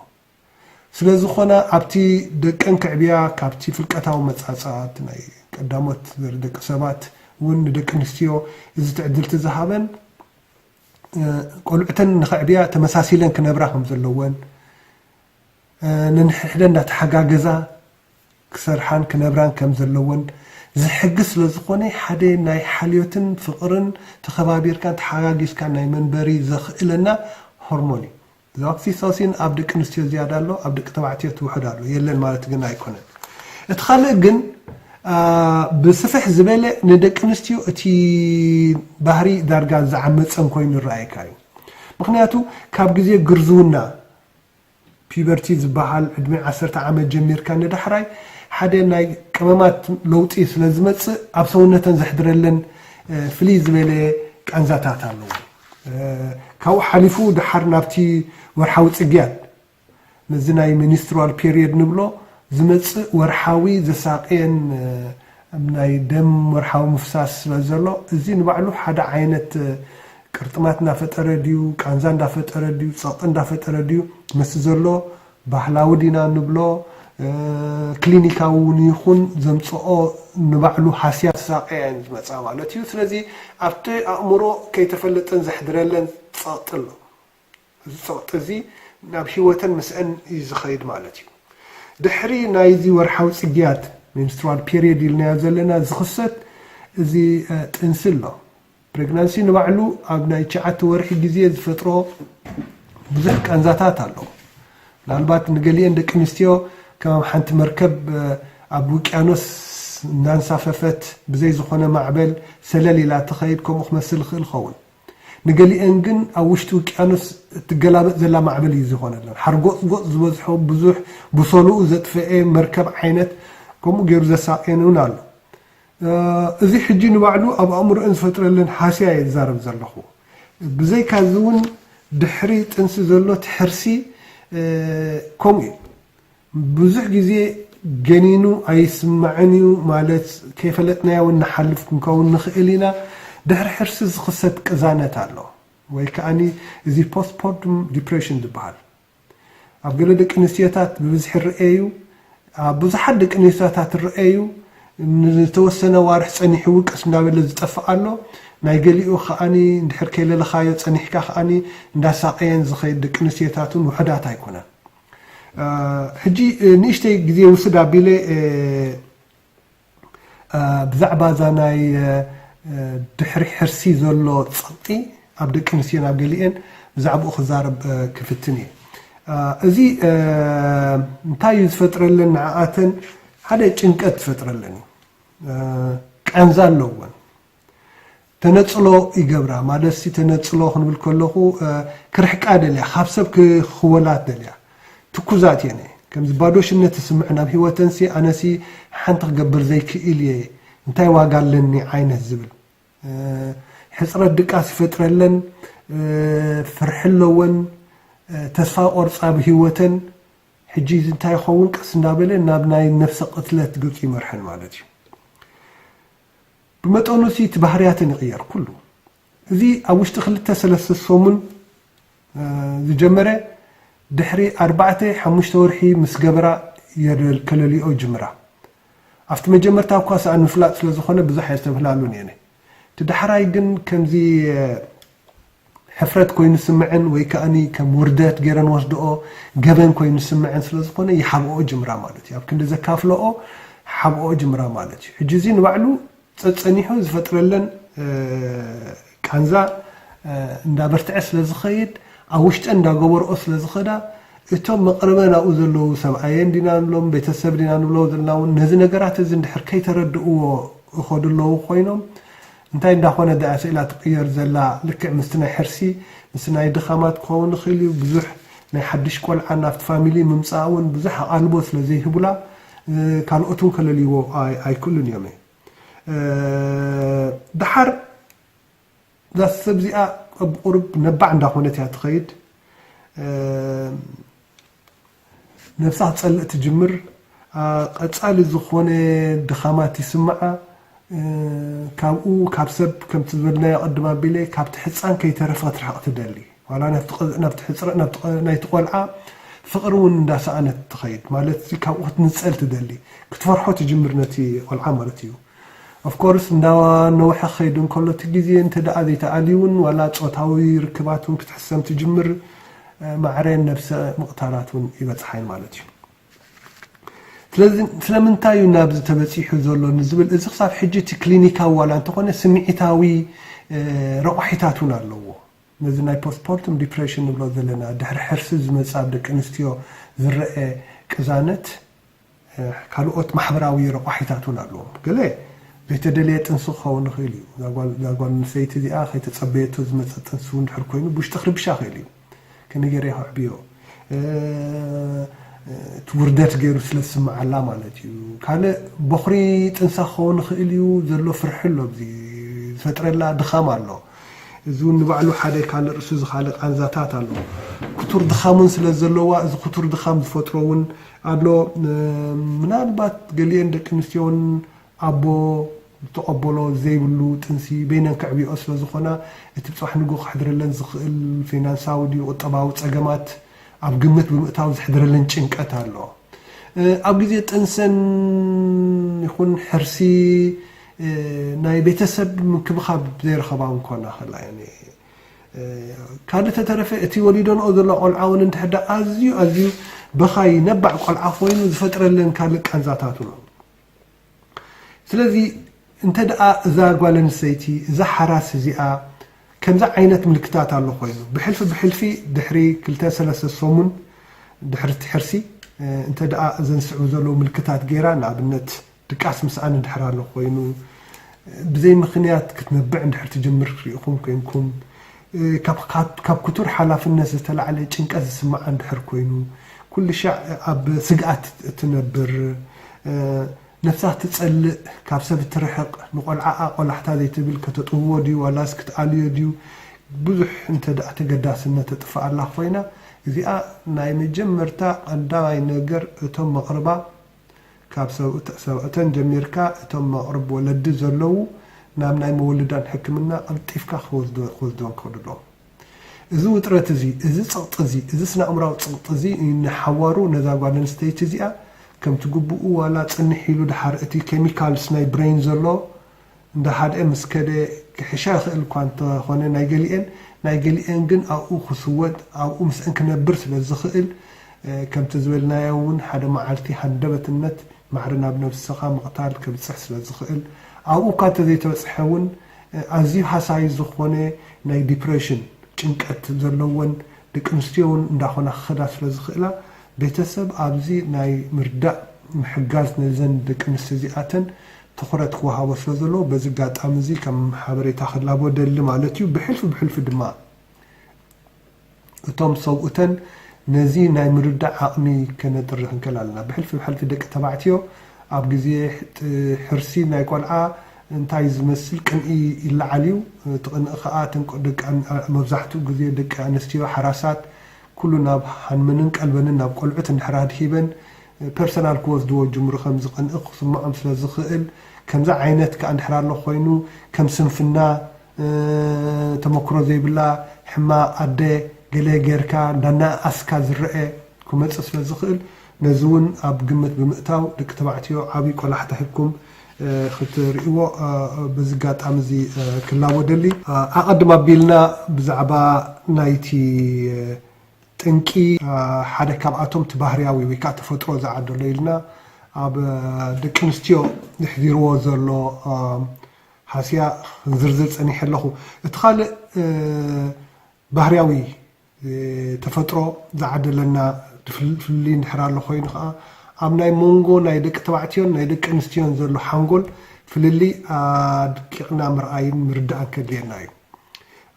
ስለዝኾነ ኣብቲ ደቀን ክዕብያ ካብቲ ፍልቀታዊ መፃፃት ናይ ቀዳሞት ደቂ ሰባት እውን ንደቂ ኣንስትዮ እዚ ትዕድልቲ ዝሃበን ቆልዑተን ንክዕብያ ተመሳሲለን ክነብራ ከም ዘለወን ንንሕሕደን እንዳተሓጋገዛ ክሰርሓን ክነብራን ከም ዘለወን ዝሕግዝ ስለዝኾነ ሓደ ናይ ሓልዮትን ፍቅርን ተኸባቢርካ ተሓጋጊዝካ ናይ መንበሪ ዘኽእለና ሆርሞን እዩ እዚ ኦክሲቶሲን ኣብ ደቂ ኣንስትዮ ዝያዳ ኣሎ ኣብ ደቂ ተባዕትዮ ትውሕድ ኣሎ የለን ማለት ግን ኣይኮነን እቲ ካልእ ግን ብስፍሕ ዝበለ ንደቂ ኣንስትዮ እቲ ባህሪ ዳርጋ ዝዓመፀን ኮይኑ ይረኣየካ እዩ ምክንያቱ ካብ ግዜ ግርዝውና ፒበርቲ ዝበሃል ዕድሜ 10 ዓመት ጀሚርካ ንዳሕራይ ሓደ ናይ ቅመማት ለውጢ ስለ ዝመፅእ ኣብ ሰውነተን ዘሕድረለን ፍልይ ዝበለ ቃንዛታት ኣለዎ ካብኡ ሓሊፉ ድሓር ናብቲ ወርሓዊ ፅግያት ነዚ ናይ ሚኒስትራል ፔሪየድ ንብሎ ዝመፅእ ወርሓዊ ዘሳቅየን ናይ ደም ወርሓዊ ምፍሳስ ስለ ዘሎ እዚ ንባዕሉ ሓደ ዓይነት ቅርጥማት እንዳፈጠረ ድዩ ቃንዛ እንዳፈጠረ ድዩ ፀቕጢ እንዳፈጠረ ድዩ ምስ ዘሎ ባህላዊ ዲና ንብሎ ክሊኒካዊ እውን ይኹን ዘምፅኦ ንባዕሉ ሃስያ ሳቅየን ዝመፃ ማለት እዩ ስለዚ ኣብቲ ኣእምሮ ከይተፈለጠን ዘሕድረለን ፀቕጢ ኣሎ እዚ ፀቕጢ እዚ ናብ ሂወተን ምስአን እዩ ዝኸይድ ማለት እዩ ድሕሪ ናይዚ ወርሓዊ ፅግያት ሚኒስትራል ፔሪየድ ኢልናዮ ዘለና ዝኽሰት እዚ ጥንሲ ኣሎ ፕሬግናንሲ ንባዕሉ ኣብ ናይ 9 ወርሒ ግዜ ዝፈጥሮ ብዙሕ ቃንዛታት ኣሎ ምናልባት ንገሊአን ደቂ ኣንስትዮ ከም ሓንቲ መርከብ ኣብ ውቅያኖስ እናንሳፈፈት ብዘይ ዝኾነ ማዕበል ሰለል ኢላ ትኸይድ ከምኡ ክመስል ይኽእል ይኸውን ንገሊአን ግን ኣብ ውሽጢ ውቅያኖስ ትገላበጥ ዘላ ማዕበል እዩ ዝኾነለን ሓርጎፅጎፅ ዝበዝሖ ብዙሕ ብሰልኡ ዘጥፍአ መርከብ ዓይነት ከምኡ ገይሩ ዘሳቅየን እውን ኣሎ እዚ ሕጂ ንባዕሉ ኣብ ኣእምሮአን ዝፈጥረለን ሃስያ እየ ዝዛረብ ዘለኹ ብዘይካዚ እውን ድሕሪ ጥንሲ ዘሎ ትሕርሲ ከምኡ እዩ ብዙሕ ግዜ ገኒኑ ኣይስማዕን እዩ ማለት ከይፈለጥናዮ እናሓልፍ ክንከውን ንኽእል ኢና ድሕሪ ሕርሲ ዝኽሰት ቅዛነት ኣሎ ወይ ከዓኒ እዚ ፖስትፖርቱም ዲፕሬሽን ዝበሃል ኣብ ገለ ደቂ ኣንስትዮታት ብብዝሒ ይርአዩ ኣብ ብዙሓት ደቂ ኣንስትዮታት ይርአዩ ንተወሰነ ዋርሕ ፀኒሑ ውቅስ እንዳበለ ዝጠፍእ ኣሎ ናይ ገሊኡ ከዓኒ እንድሕር ከይለለኻዮ ፀኒሕካ ከዓኒ እንዳሳቀየን ዝኸይድ ደቂ ኣንስትዮታትን ውሕዳት ኣይኮነን ሕጂ ንእሽተይ ግዜ ውስድ ኣቢለ ብዛዕባ እዛ ናይ ድሕሪ ሕርሲ ዘሎ ፀቕጢ ኣብ ደቂ ኣንስትዮ ናብ ገሊአን ብዛዕባኡ ክዛረብ ክፍትን እየ እዚ እንታይ እዩ ዝፈጥረለን ንዓኣተን ሓደ ጭንቀት ዝፈጥረለን እዩ ቃንዛ ኣለዎን ተነፅሎ ይገብራ ማለት ተነፅሎ ክንብል ከለኹ ክርሕቃ ደልያ ካብ ሰብ ክኽወላት ደልያ ትኩዛት እየን ከምዚ ባዶሽነት ትስምዕ ናብ ሂወተንሲ ኣነሲ ሓንቲ ክገብር ዘይክእል እየ እንታይ ዋጋ ኣለኒ ዓይነት ዝብል ሕፅረት ድቃስ ይፈጥረለን ፍርሒ ኣለወን ተስፋ ቆርፃ ብሂወተን ሕጂ እንታይ ይኸውን ቀስ እንዳበለ ናብ ናይ ነፍሰ ቅትለት ገፁ ይመርሐን ማለት እዩ ብመጠኑ እቲ ባህርያትን ይቕየር ኩሉ እዚ ኣብ ውሽጢ 2-3 ሰሙን ዝጀመረ ድሕሪ 4-5 ወርሒ ምስ ገበራ የከለሊኦ ጅምራ ኣብቲ መጀመርታ እኳ ሰኣን ምፍላጥ ስለ ዝኾነ ብዙሕ ዝተብህላሉ ነይነ ትድሕራይ ግን ከምዚ ሕፍረት ኮይኑ ስምዕን ወይ ከኣኒ ከም ውርደት ገይረን ወስድኦ ገበን ኮይኑ ስምዕን ስለ ዝኾነ ይሓብኦ ጅምራ ማለት እዩ ኣብ ክንዲ ዘካፍለኦ ሓብኦ ጅምራ ማለት እዩ ሕጂ እዚ ንባዕሉ ፀፀኒሑ ዝፈጥረለን ቃንዛ እንዳበርትዐ ስለ ዝኸይድ ኣብ ውሽጠን እንዳገበርኦ ስለ ዝኸዳ እቶም መቕረበ ናብኡ ዘለዉ ሰብኣየን ዲና ንብሎም ቤተሰብ ዲና ንብሎ ዘለና እውን ነዚ ነገራት እዚ እንድሕር ከይተረድእዎ እኸዱ ኣለዉ ኮይኖም እንታይ እንዳኾነ ዳኣ ስእላ ትቕየር ዘላ ልክዕ ምስቲ ናይ ሕርሲ ምስ ናይ ድኻማት ክኸውን ይኽእል እዩ ብዙሕ ናይ ሓድሽ ቆልዓ ናብቲ ፋሚሊ ምምፃእ እውን ብዙሕ ኣቓልቦ ስለ ዘይህቡላ ካልኦት እውን ከለልይዎ ኣይክእሉን እዮም ድሓር እዛ ሰብ እዚኣ ኣብ ቁርብ ነባዕ እንዳኾነት እያ ትኸይድ ነፍሳ ክትፀልእ ትጅምር ቀፃሊ ዝኾነ ድኻማት ይስምዓ ካብኡ ካብ ሰብ ከምቲ ዝበልናዮ ቅድም ኣቢለ ካብቲ ሕፃን ከይተረፈ ክትርሕቕ ትደሊ ዋላ ናብቲ ናይቲ ቆልዓ ፍቕሪ እውን እንዳሰኣነት ትኸይድ ማለት ካብኡ ክትንፀል ትደሊ ክትፈርሖ ትጅምር ነቲ ቆልዓ ማለት እዩ ኦፍኮርስ እንዳነውሐ ክኸይድ እንከሎ እቲ ግዜ እንተ ደኣ ዘይተኣልዩውን ዋላ ፆታዊ ርክባት እውን ክትሕሰም ትጅምር ማዕረን ነብሰ ምቕታላት እውን ይበፅሓይን ማለት እዩ ስለምንታይ እዩ ናብዚ ተበፂሑ ዘሎ ንዝብል እዚ ክሳብ ሕጂ እቲ ክሊኒካዊ ዋላ እንተኾነ ስምዒታዊ ረቑሒታት እውን ኣለዎ ነዚ ናይ ፖስትፖርተም ዲፕሬሽን ንብሎ ዘለና ድሕሪ ሕርሲ ዝመፃ ደቂ ኣንስትዮ ዝረአ ቅዛነት ካልኦት ማሕበራዊ ረቑሒታት እውን ኣለዎም ገለ ዘይተደለየ ጥንሲ ክኸውን ይኽእል እዩ እዛ ጓል ኣንስተይቲ እዚኣ ከይተፀበየቶ ዝመፀ ጥንሲ እውን ድሕር ኮይኑ ብውሽጢ ክርብሻ ይኽእል እዩ ከነገርያ ክዕብዮ ውርደት ገይሩ ስለ ዝስምዓላ ማለት እዩ ካልእ በኽሪ ጥንሳ ክኸውን ይኽእል እዩ ዘሎ ፍርሒ ኣሎ እዚ ዝፈጥረላ ድኻም ኣሎ እዚ እውን ንባዕሉ ሓደ ካልእ ርእሱ ዝካልእ ቃንዛታት ኣሎ ክቱር ድኻምን ስለ ዘለዋ እዚ ክቱር ድኻም ዝፈጥሮ እውን ኣሎ ምናልባት ገሊአን ደቂ ኣንስትዮ እውን ኣቦ ተቐበሎ ዘይብሉ ጥንሲ በይነን ክዕብዮ ስለ ዝኾና እቲ ብፅባሕ ንጉ ክሕድረለን ዝኽእል ፊናንሳዊ ድዩ ቁጠባዊ ፀገማት ኣብ ግምት ብምእታው ዝሕድረለን ጭንቀት ኣሎ ኣብ ግዜ ጥንሰን ይኹን ሕርሲ ናይ ቤተሰብ ምክብኻብ ዘይረኸባ እንኮና ኸላ ካልእ ተተረፈ እቲ ወሊዶንኦ ዘሎ ቆልዓ እውን እንድሕር ኣዝዩ በኻይ ነባዕ ቆልዓ ኮይኑ ዝፈጥረለን ካልእ ቃንዛታት ኣሎ ስለዚ እንተ ደኣ እዛ ጓል ኣንስተይቲ እዛ ሓራስ እዚኣ ከምዛ ዓይነት ምልክታት ኣሎ ኮይኑ ብሕልፊ ድሕሪ 2-3 ሰሙን ድሕሪ እቲ ሕርሲ እንተ ደኣ ዘንስዑ ዘለዉ ምልክታት ገይራ ንኣብነት ድቃስ ምስኣን እንድሕር ኣሎ ኮይኑ ብዘይ ምክንያት ክትነብዕ እንድሕር ትጅምር ክሪኢኹም ኮንኩም ካብ ክቱር ሓላፍነት ዝተላዕለ ጭንቀት ዝስማዓ እንድሕር ኮይኑ ኩሉ ሻዕ ኣብ ስግኣት እትነብር ነፍሳ ትፀልእ ካብ ሰብ ትርሕቕ ንቆልዓኣ ቆላሕታ ዘይትብል ከተጥውዎ ድዩ ዋላስ ክትኣልዮ ድዩ ብዙሕ እንተ ደኣ ተገዳስነት ተጥፍኣላ ኮይና እዚኣ ናይ መጀመርታ ቀዳማይ ነገር እቶም መቕርባ ካብ ሰብእተን ጀሚርካ እቶም መቕርብ ወለዲ ዘለዉ ናብ ናይ መወልዳን ሕክምና ቀልጢፍካ ክወስዶን ክኽእልሎም እዚ ውጥረት እዚ እዚ ፀቕጢ እዚ እዚ ስነ-ኣእምራዊ ፀቕጢ እዚ ንሓዋሩ ነዛ ጓል ኣንስተይቲ እዚኣ ከምቲ ግቡኡ ዋላ ፅንሕ ኢሉ ድሓር እቲ ኬሚካልስ ናይ ብሬን ዘሎ እንዳሓድአ ምስ ከደ ክሕሻ ይኽእል እኳ እንተኾነ ናይ ገሊአን ግን ኣብኡ ክስወድ ኣብኡ ምስአን ክነብር ስለ ዝኽእል ከምቲ ዝበልናዮ እውን ሓደ መዓልቲ ሃንደበትነት ማዕረ ናብ ነብስኻ ምቕታል ከብፅሕ ስለ ዝኽእል ኣብኡ እኳ እንተዘይተበፅሐ እውን ኣዝዩ ሓሳይ ዝኾነ ናይ ዲፕሬሽን ጭንቀት ዘለዎን ደቂ ኣንስትዮ እውን እንዳኾና ክኸዳ ስለ ዝኽእላ ቤተሰብ ኣብዚ ናይ ምርዳእ ምሕጋዝ ነዘን ደቂ ኣንስትዮ እዚኣተን ትኩረት ክወሃቦ ስለ ዘለዎ በዚ ኣጋጣሚ እዚ ከም ሓበሬታ ክላቦ ደሊ ማለት እዩ ብሕልፊ ድማ እቶም ሰብኡተን ነዚ ናይ ምርዳእ ዓቕሚ ከነጥሪ ክንከል ኣለና ብሕልፊ ደቂ ተባዕትዮ ኣብ ግዜ ሕርሲ ናይ ቆልዓ እንታይ ዝመስል ቅንኢ ይለዓል እዩ እቲ ቅንኢ ከዓ መብዛሕትኡ ግዜ ደቂ ኣንስትዮ ሓራሳት ኩሉ ናብ ሃንመንን ቀልበንን ናብ ቆልዑት እንድሕር ኣድሂበን ፐርሰናል ክወስድዎ ጅምሩ ከም ዝቕንኢ ክስምዖም ስለ ዝኽእል ከምዛ ዓይነት ከዓ እንድሕር ኣሎ ኮይኑ ከም ስንፍና ተመክሮ ዘይብላ ሕማቕ ኣደ قال غيركا دنا اسكا زرئه كمص سلازخل نزون اب قمت بمئتاو دك تبعتيو عبي قلاحته حكم ختريو بزغاطام زي كلاو دلي اقدم ابيلنا بزعبا نايتي تنكي حدا كاباتهم تباهرياوي ويكا تفطرو زعدلو يلنا اب دكنستيو نحذيرو زلو حاسيا زرزر صنيح لخو اتخال بهرياوي تفطرو زعدلنا فلي نحرا له خوين خا اب ناي مونغو ناي دك تبعتيون ناي دك انستيون زلو حنقول فللي دقيقنا مرأيين مردان كدينا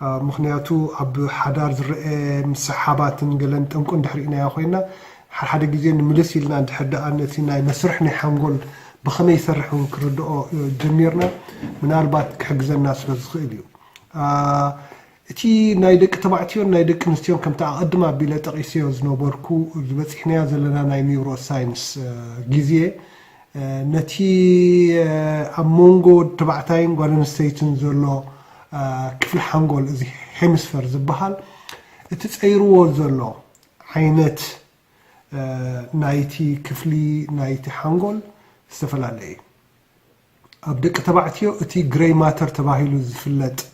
مخنياتو اب حدار زرئ مسحابات نقلن تنكو ندحرينا يا خوينا حدا غيزي نملس يلنا ندحدا انتي ناي مسرح ني حنقول بخمي يسرحون كردو جميرنا من البات كحجزنا سلازخيليو اتي نايدك تبعتيون نايدك نستيون كم تقدم بلا تقيسيو زنوبركو زبصحنا زلنا ناي نيورو ساينس غيزي نتي امونغو تبعتاين غورن ستيتن زلو كيف الحنقول زي هيمسفير زبحال تتصيرو زلو عينت نايتي كفلي نايتي حنقول استفلالي ابدك تبعتيو اتي جراي ماتر تباهيلو زفلت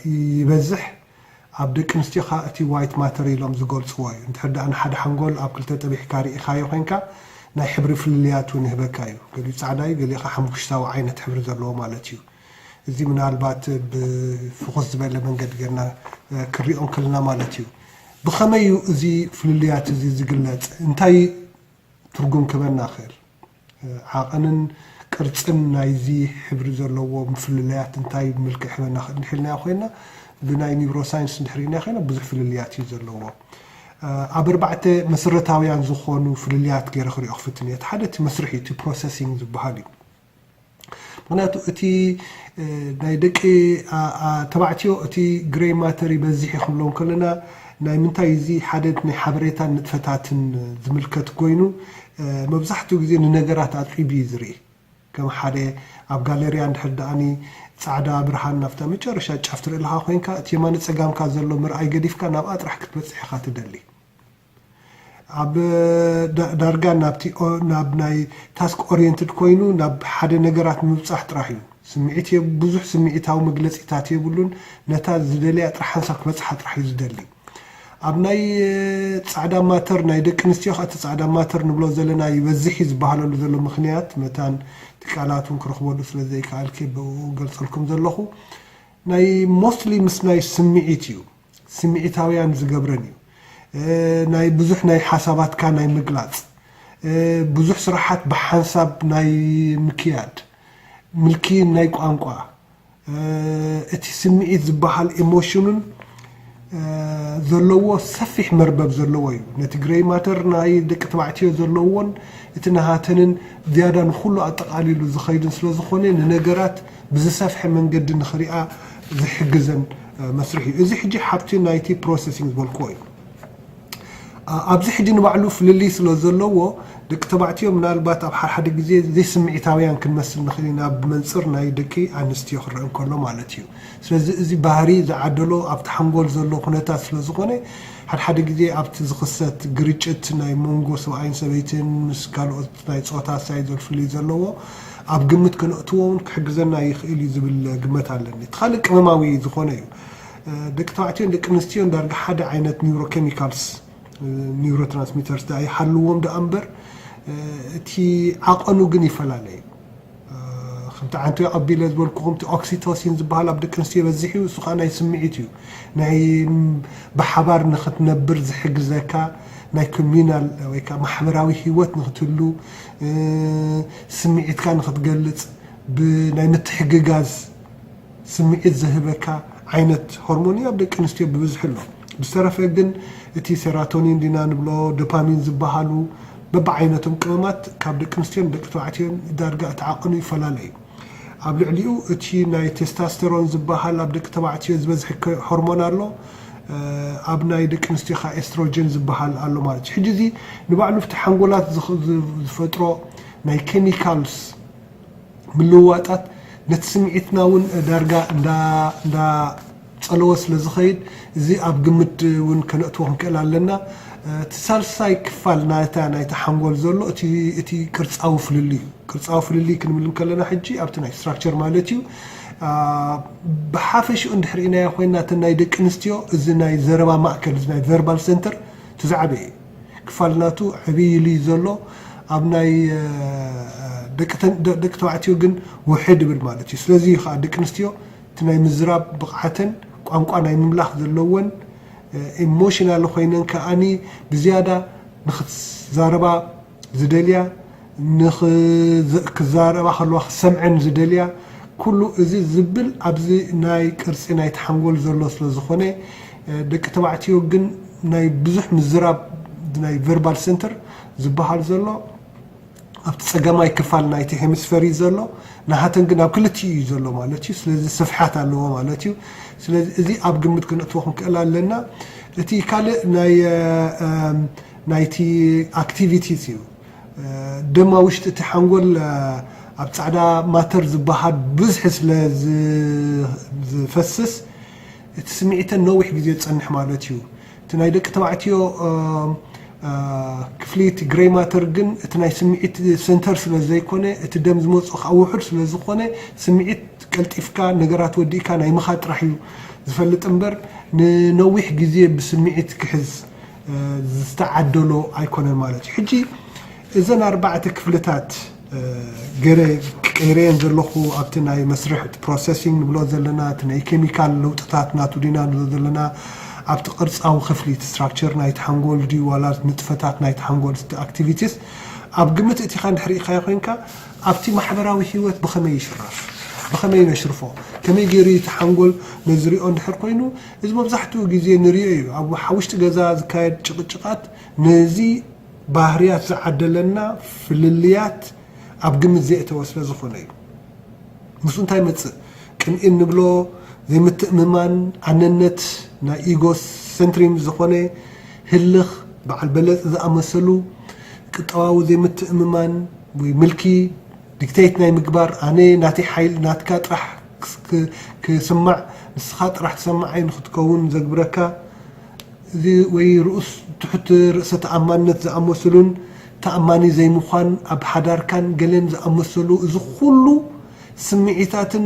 يبزح ابدك نستيخا اتي وايت ماتر يلوم زغول سواي انت حدا انا حدا حنقول اب كلتا تبيح كاري اخايو خينكا ناي حبر فليات ونهبكايو قالي صعداي قالي خا حمخشتاو عينت حبر زلو مالتيو زي من البات بفخص بين منقد قلنا كريون كلنا مالتيو بخميو زي فلليات زي زقلت انتاي ترقم كمان خير عاقنن قرصن نايزي حبر زلو مفلليات انتاي ملك احنا ناخذ نحلنا اخوينا بناي نيورو ساينس نحرينا اخوينا بزح فلليات يزلو ابربعه مسرتاويان زخونو فلليات غير خري اخفتنيات حدث مسرحي تو بروسيسينغ زبحالي معناتو اتي نايدك تبعتيو اتي جراي ماتري بزح يخملون كلنا ناي منتاي زي حدث ني حبريتا نطفتاتن زملكت كوينو مبزحتو غزي نغرات اطيبي زري كما حدا اب غاليريا اندحداني صعدا برهان نفتا مچرشا چافتر لها خوينكا اتيمان صقامكا زلو مرأي قديفكا ناب اطرح كتبصحيخا تدلي اب دارغا نابتي ناب ناي تاسك اورينتد كوينو ناب حدا نغرات مبصح طراحيو سمعيتي بزح سمعيتاو مغلصيتات يبلون نتا زدلي اطرح حنسك بصح طراح يزدلي ابناي صعدا ماتر ناي دكنستيو خات صعدا ماتر نبلو زلنا يبزح يزبحالو زلو مخنيات متان تقالاتون كرخبولو سلازي كالكي بغلصلكم زلخو ناي موستلي مسناي سمعيتيو سمعيتاويان زغبرنيو ناي بزح ناي حسابات كان ناي مقلاص بزح صراحات بحساب ناي مكياد ملكي ناي قانقوا اتي سمعيت زبحال ايموشنون زلوو سفح مربب زلوو نتجري ماتر ناي دك تبعتيو زلوون اتنهاتنن زيادة كله أتقاليلو زخيدن سلازخوني ننجرات بزسفح من قد نخريئة زحجزن مسرحي إذا حجي حبتي نايتي بروسيسينج بالكوي أبزح حجي نبعلو في اللي سلازلوو دك تبعتيو من البات أب حد جزء زي سمعتاويان كنمثل نخلينا بمنصر ناي دكي أنستيو خرّن كله مالتيو سلازي بهاري زعدلو أب تحمل زلو خناتات سلازخوني حد جزء أب تزخصت جريتشت ناي مونغو سواء سبيتين مسكالو ناي صوتا سايزل في اللي زلوو أب قمت كنقطوون كحجزنا يخيل يزبل قمت علني تخلق مماوي زخونيو دك تبعتيو دك نستيون درجة حدا عينت نيوروكيميكالز نيورو ترانسميترز دا يحلوهم دا أمبر تي عقنو جني فلالي خمت عنتو يقبل لازم كومت أكسيتوسين زبالة بدك نستي بزحي وسخانة يسمعيتيو ناي بحبار نخت نبر زحق زكا ناي كومينال ويكا محبراوي هيوت نختلو سمعيت كان نخت قلت بناي متحققاز سمعيت زهبكا عينت هرمونية بدك نستي ببزحلو بسترف يقدن اتي سيراتونين دينا نبلو دوبامين زبالو ببعينتهم قمات كابدك نستيون دك توعتين دارجة تعاقنوا يفلالي قبل عليو اتي ناي تستوستيرون زبحال ابدك تبعتي زبزح هرمون الله ابناي دك نستيخا استروجين زبحال الله مالك حجزي نبعلو في تحنقلات زفترو ناي كيميكالز ملواتات نتسمعتنا ون دارجة دا እናሕጸለወ ስለ ዝኸይድ እዚ ኣብ ግምት እውን ከነእትዎ ክንክእል ኣለና ተሳልሳይ ክፋል ናይታ ሓንጎል ዘሎ እቲ ቅርጻዊ ፍልሊ ክንብል ከለና ሕጂ ኣብቲ ናይ ስትራክቸር ማለት እዩ ብሓፈሽኡ እንድሕሪእናዮ ኮይና ናይ ደቂ ኣንስትዮ እዚ ናይ ዘረባ ማእከል እዚ ናይ ቨርባል ሴንተር ትዛዕበየ ክፋልናቱ ዕብይሉ ዘሎ ኣብ ናይ ደቂ ተባዕትዮ ግን ውሕድ ብል ማለት እዩ ስለዚ ከዓ ደቂ ኣንስትዮ እቲ ናይ ምዝራብ ብቕዓተን ቋንቋ ናይ ምምላኽ ዘለወን ኢሞሽናል ኮይነን ከዓኒ ብዝያዳ ንኽዛረባ ዝደልያ ንክዛረባ ከለዋ ክሰምዐን ዝደልያ ኩሉ እዚ ዝብል ኣብዚ ናይ ቅርፂ ናይ ተሓንጎል ዘሎ ስለ ዝኾነ ደቂ ተባዕትዮ ግን ናይ ብዙሕ ምዝራብ ናይ ቨርባል ሴንተር ዝበሃል ዘሎ ኣብቲ ፀገማይ ክፋል ናይቲ ሄሚስፌሪ ዘሎ ናሃተን ግን ኣብ ክልቲኡ እዩ ዘሎ ማለት እዩ ስለዚ ስፍሓት ኣለዎ ማለት እዩ ስለዚ እዚ ኣብ ግምት ክንእትዎ ክንክእል ኣለና እቲ ካልእ ናይቲ ኣክቲቪቲስ እዩ ድማ ውሽጢ እቲ ሓንጎል ኣብ ጻዕዳ ማተር ዝበሃል ብዙሕ ስለ ዝፈስስ እቲ ስምዒተን ነዊሕ ግዜ ዝጸንሕ ማለት እዩ እቲ ናይ ደቂ ተባዕትዮ ክፍሊት ግሬይ ማተር ግን እቲ ናይ ስምዒት ሴንተር ስለ ዘይኮነ እቲ ደም ዝመፅኦ ከዓ ውሑድ ስለ ዝኾነ ስምዒት ቀልጢፍካ ነገራት ወዲእካ ናይ ምኻድ ጥራሕ እዩ ዝፈልጥ እምበር ንነዊሕ ግዜ ብስምዒት ክሕዝ ዝተዓደሎ ኣይኮነን ማለት እዩ ሕጂ እዘን 4 ክፍልታት ቀይረን ዘለኹ ኣብቲ ናይ መስርሕ ፕሮሰሲንግ ንብሎ ዘለና እቲ ናይ ኬሚካል ለውጥታት ናቱ ዲና ንብሎ ዘለና ኣብቲ ቅርፃዊ ክፍሊት ስትራክቸር ናይቲ ሓንጎል ድዩ ዋላ ንጥፈታት ናይቲ ሓንጎል ኣክቲቪቲስ ኣብ ግምት እቲኻ እንድሕሪእኻዮ ኮይንካ ኣብቲ ማሕበራዊ ህይወት ብኸመይ ይሽረፍ ብኸመይ ነሽርፎ ከመይ ገይሩ እቲ ሓንጎል ነዝሪኦ እንድሕር ኮይኑ እዚ መብዛሕትኡ ግዜ ንሪኦ እዩ ኣብ ውሽጢ ገዛ ዝካየድ ጭቕጭቃት ነዚ ባህርያት ዝዓደለና ፍልልያት ኣብ ግምት ዘእተወ ስለ ዝኾነ እዩ ምስኡ እንታይ መፅእ ቅንኢ ንብሎ ዘይምትእምማን ዓነነት ናይ ኢጎስ ሴንትሪም ዝኾነ ህልኽ በዓል በለፅ ዝኣመሰሉ ቅጠዋዊ ዘይምትእምማን ወይ ምልኪ ዲክቴት ናይ ምግባር ኣነ ናተይ ሓይል ናትካ ጥራሕ ክስማዕ ንስኻ ጥራሕ ትሰማዓይ ንኽትከውን ዘግብረካ እዚ ወይ ርእስ ትሕቲ ርእሰ ተኣማንነት ዝኣመሰሉን ተኣማኒ ዘይምዃን ኣብ ሓዳርካን ገለን ዝኣመሰሉ እዚ ኩሉ ስምዒታትን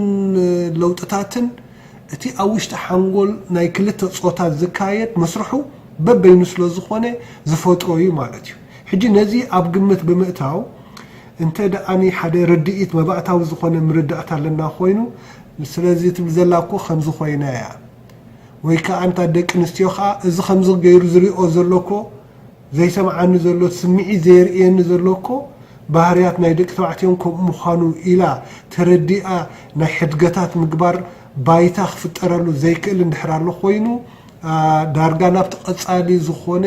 ለውጥታትን እቲ ኣብ ውሽጢ ሓንጎል ናይ ክልተ ፆታት ዝካየድ መስርሑ በበይኑ ስለ ዝኾነ ዝፈጥሮ እዩ ማለት እዩ ሕጂ ነዚ ኣብ ግምት ብምእታው እንተ ደኣኒ ሓደ ርድኢት መባእታዊ ዝኾነ ምርዳእታ ኣለና ኮይኑ ስለዚ ትብል ዘላኮ ከምዚ ኮይና እያ ወይ ከዓ እንታ ደቂ ኣንስትዮ ከዓ እዚ ከምዚ ገይሩ ዝሪኦ ዘለኮ ዘይሰምዓኒ ዘሎ ስምዒት ዘይርእየኒ ዘለኮ ባህርያት ናይ ደቂ ተባዕትዮን ከምኡ ምዃኑ ኢላ ተረዲኣ ናይ ሕድገታት ምግባር ባይታ ክፍጠረሉ ዘይክእል እንድሕር ኣሎ ኮይኑ ዳርጋ ናብቲ ቀፃሊ ዝኾነ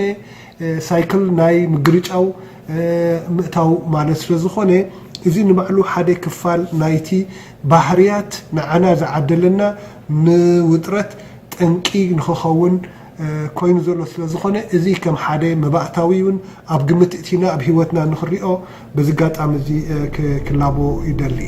ሳይክል ናይ ምግርጫው ምእታው ማለት ስለ ዝኾነ እዚ ንባዕሉ ሓደ ክፋል ናይቲ ባህርያት ንዓና ዝዓደለና ንውጥረት ጠንቂ ንክኸውን ኮይኑ ዘሎ ስለ ዝኾነ እዚ ከም ሓደ መባእታዊ እውን ኣብ ግምት እቲና ኣብ ሂወትና ንኽሪኦ በዚ ጋጣሚ እዚ ክላቦ ይደሊ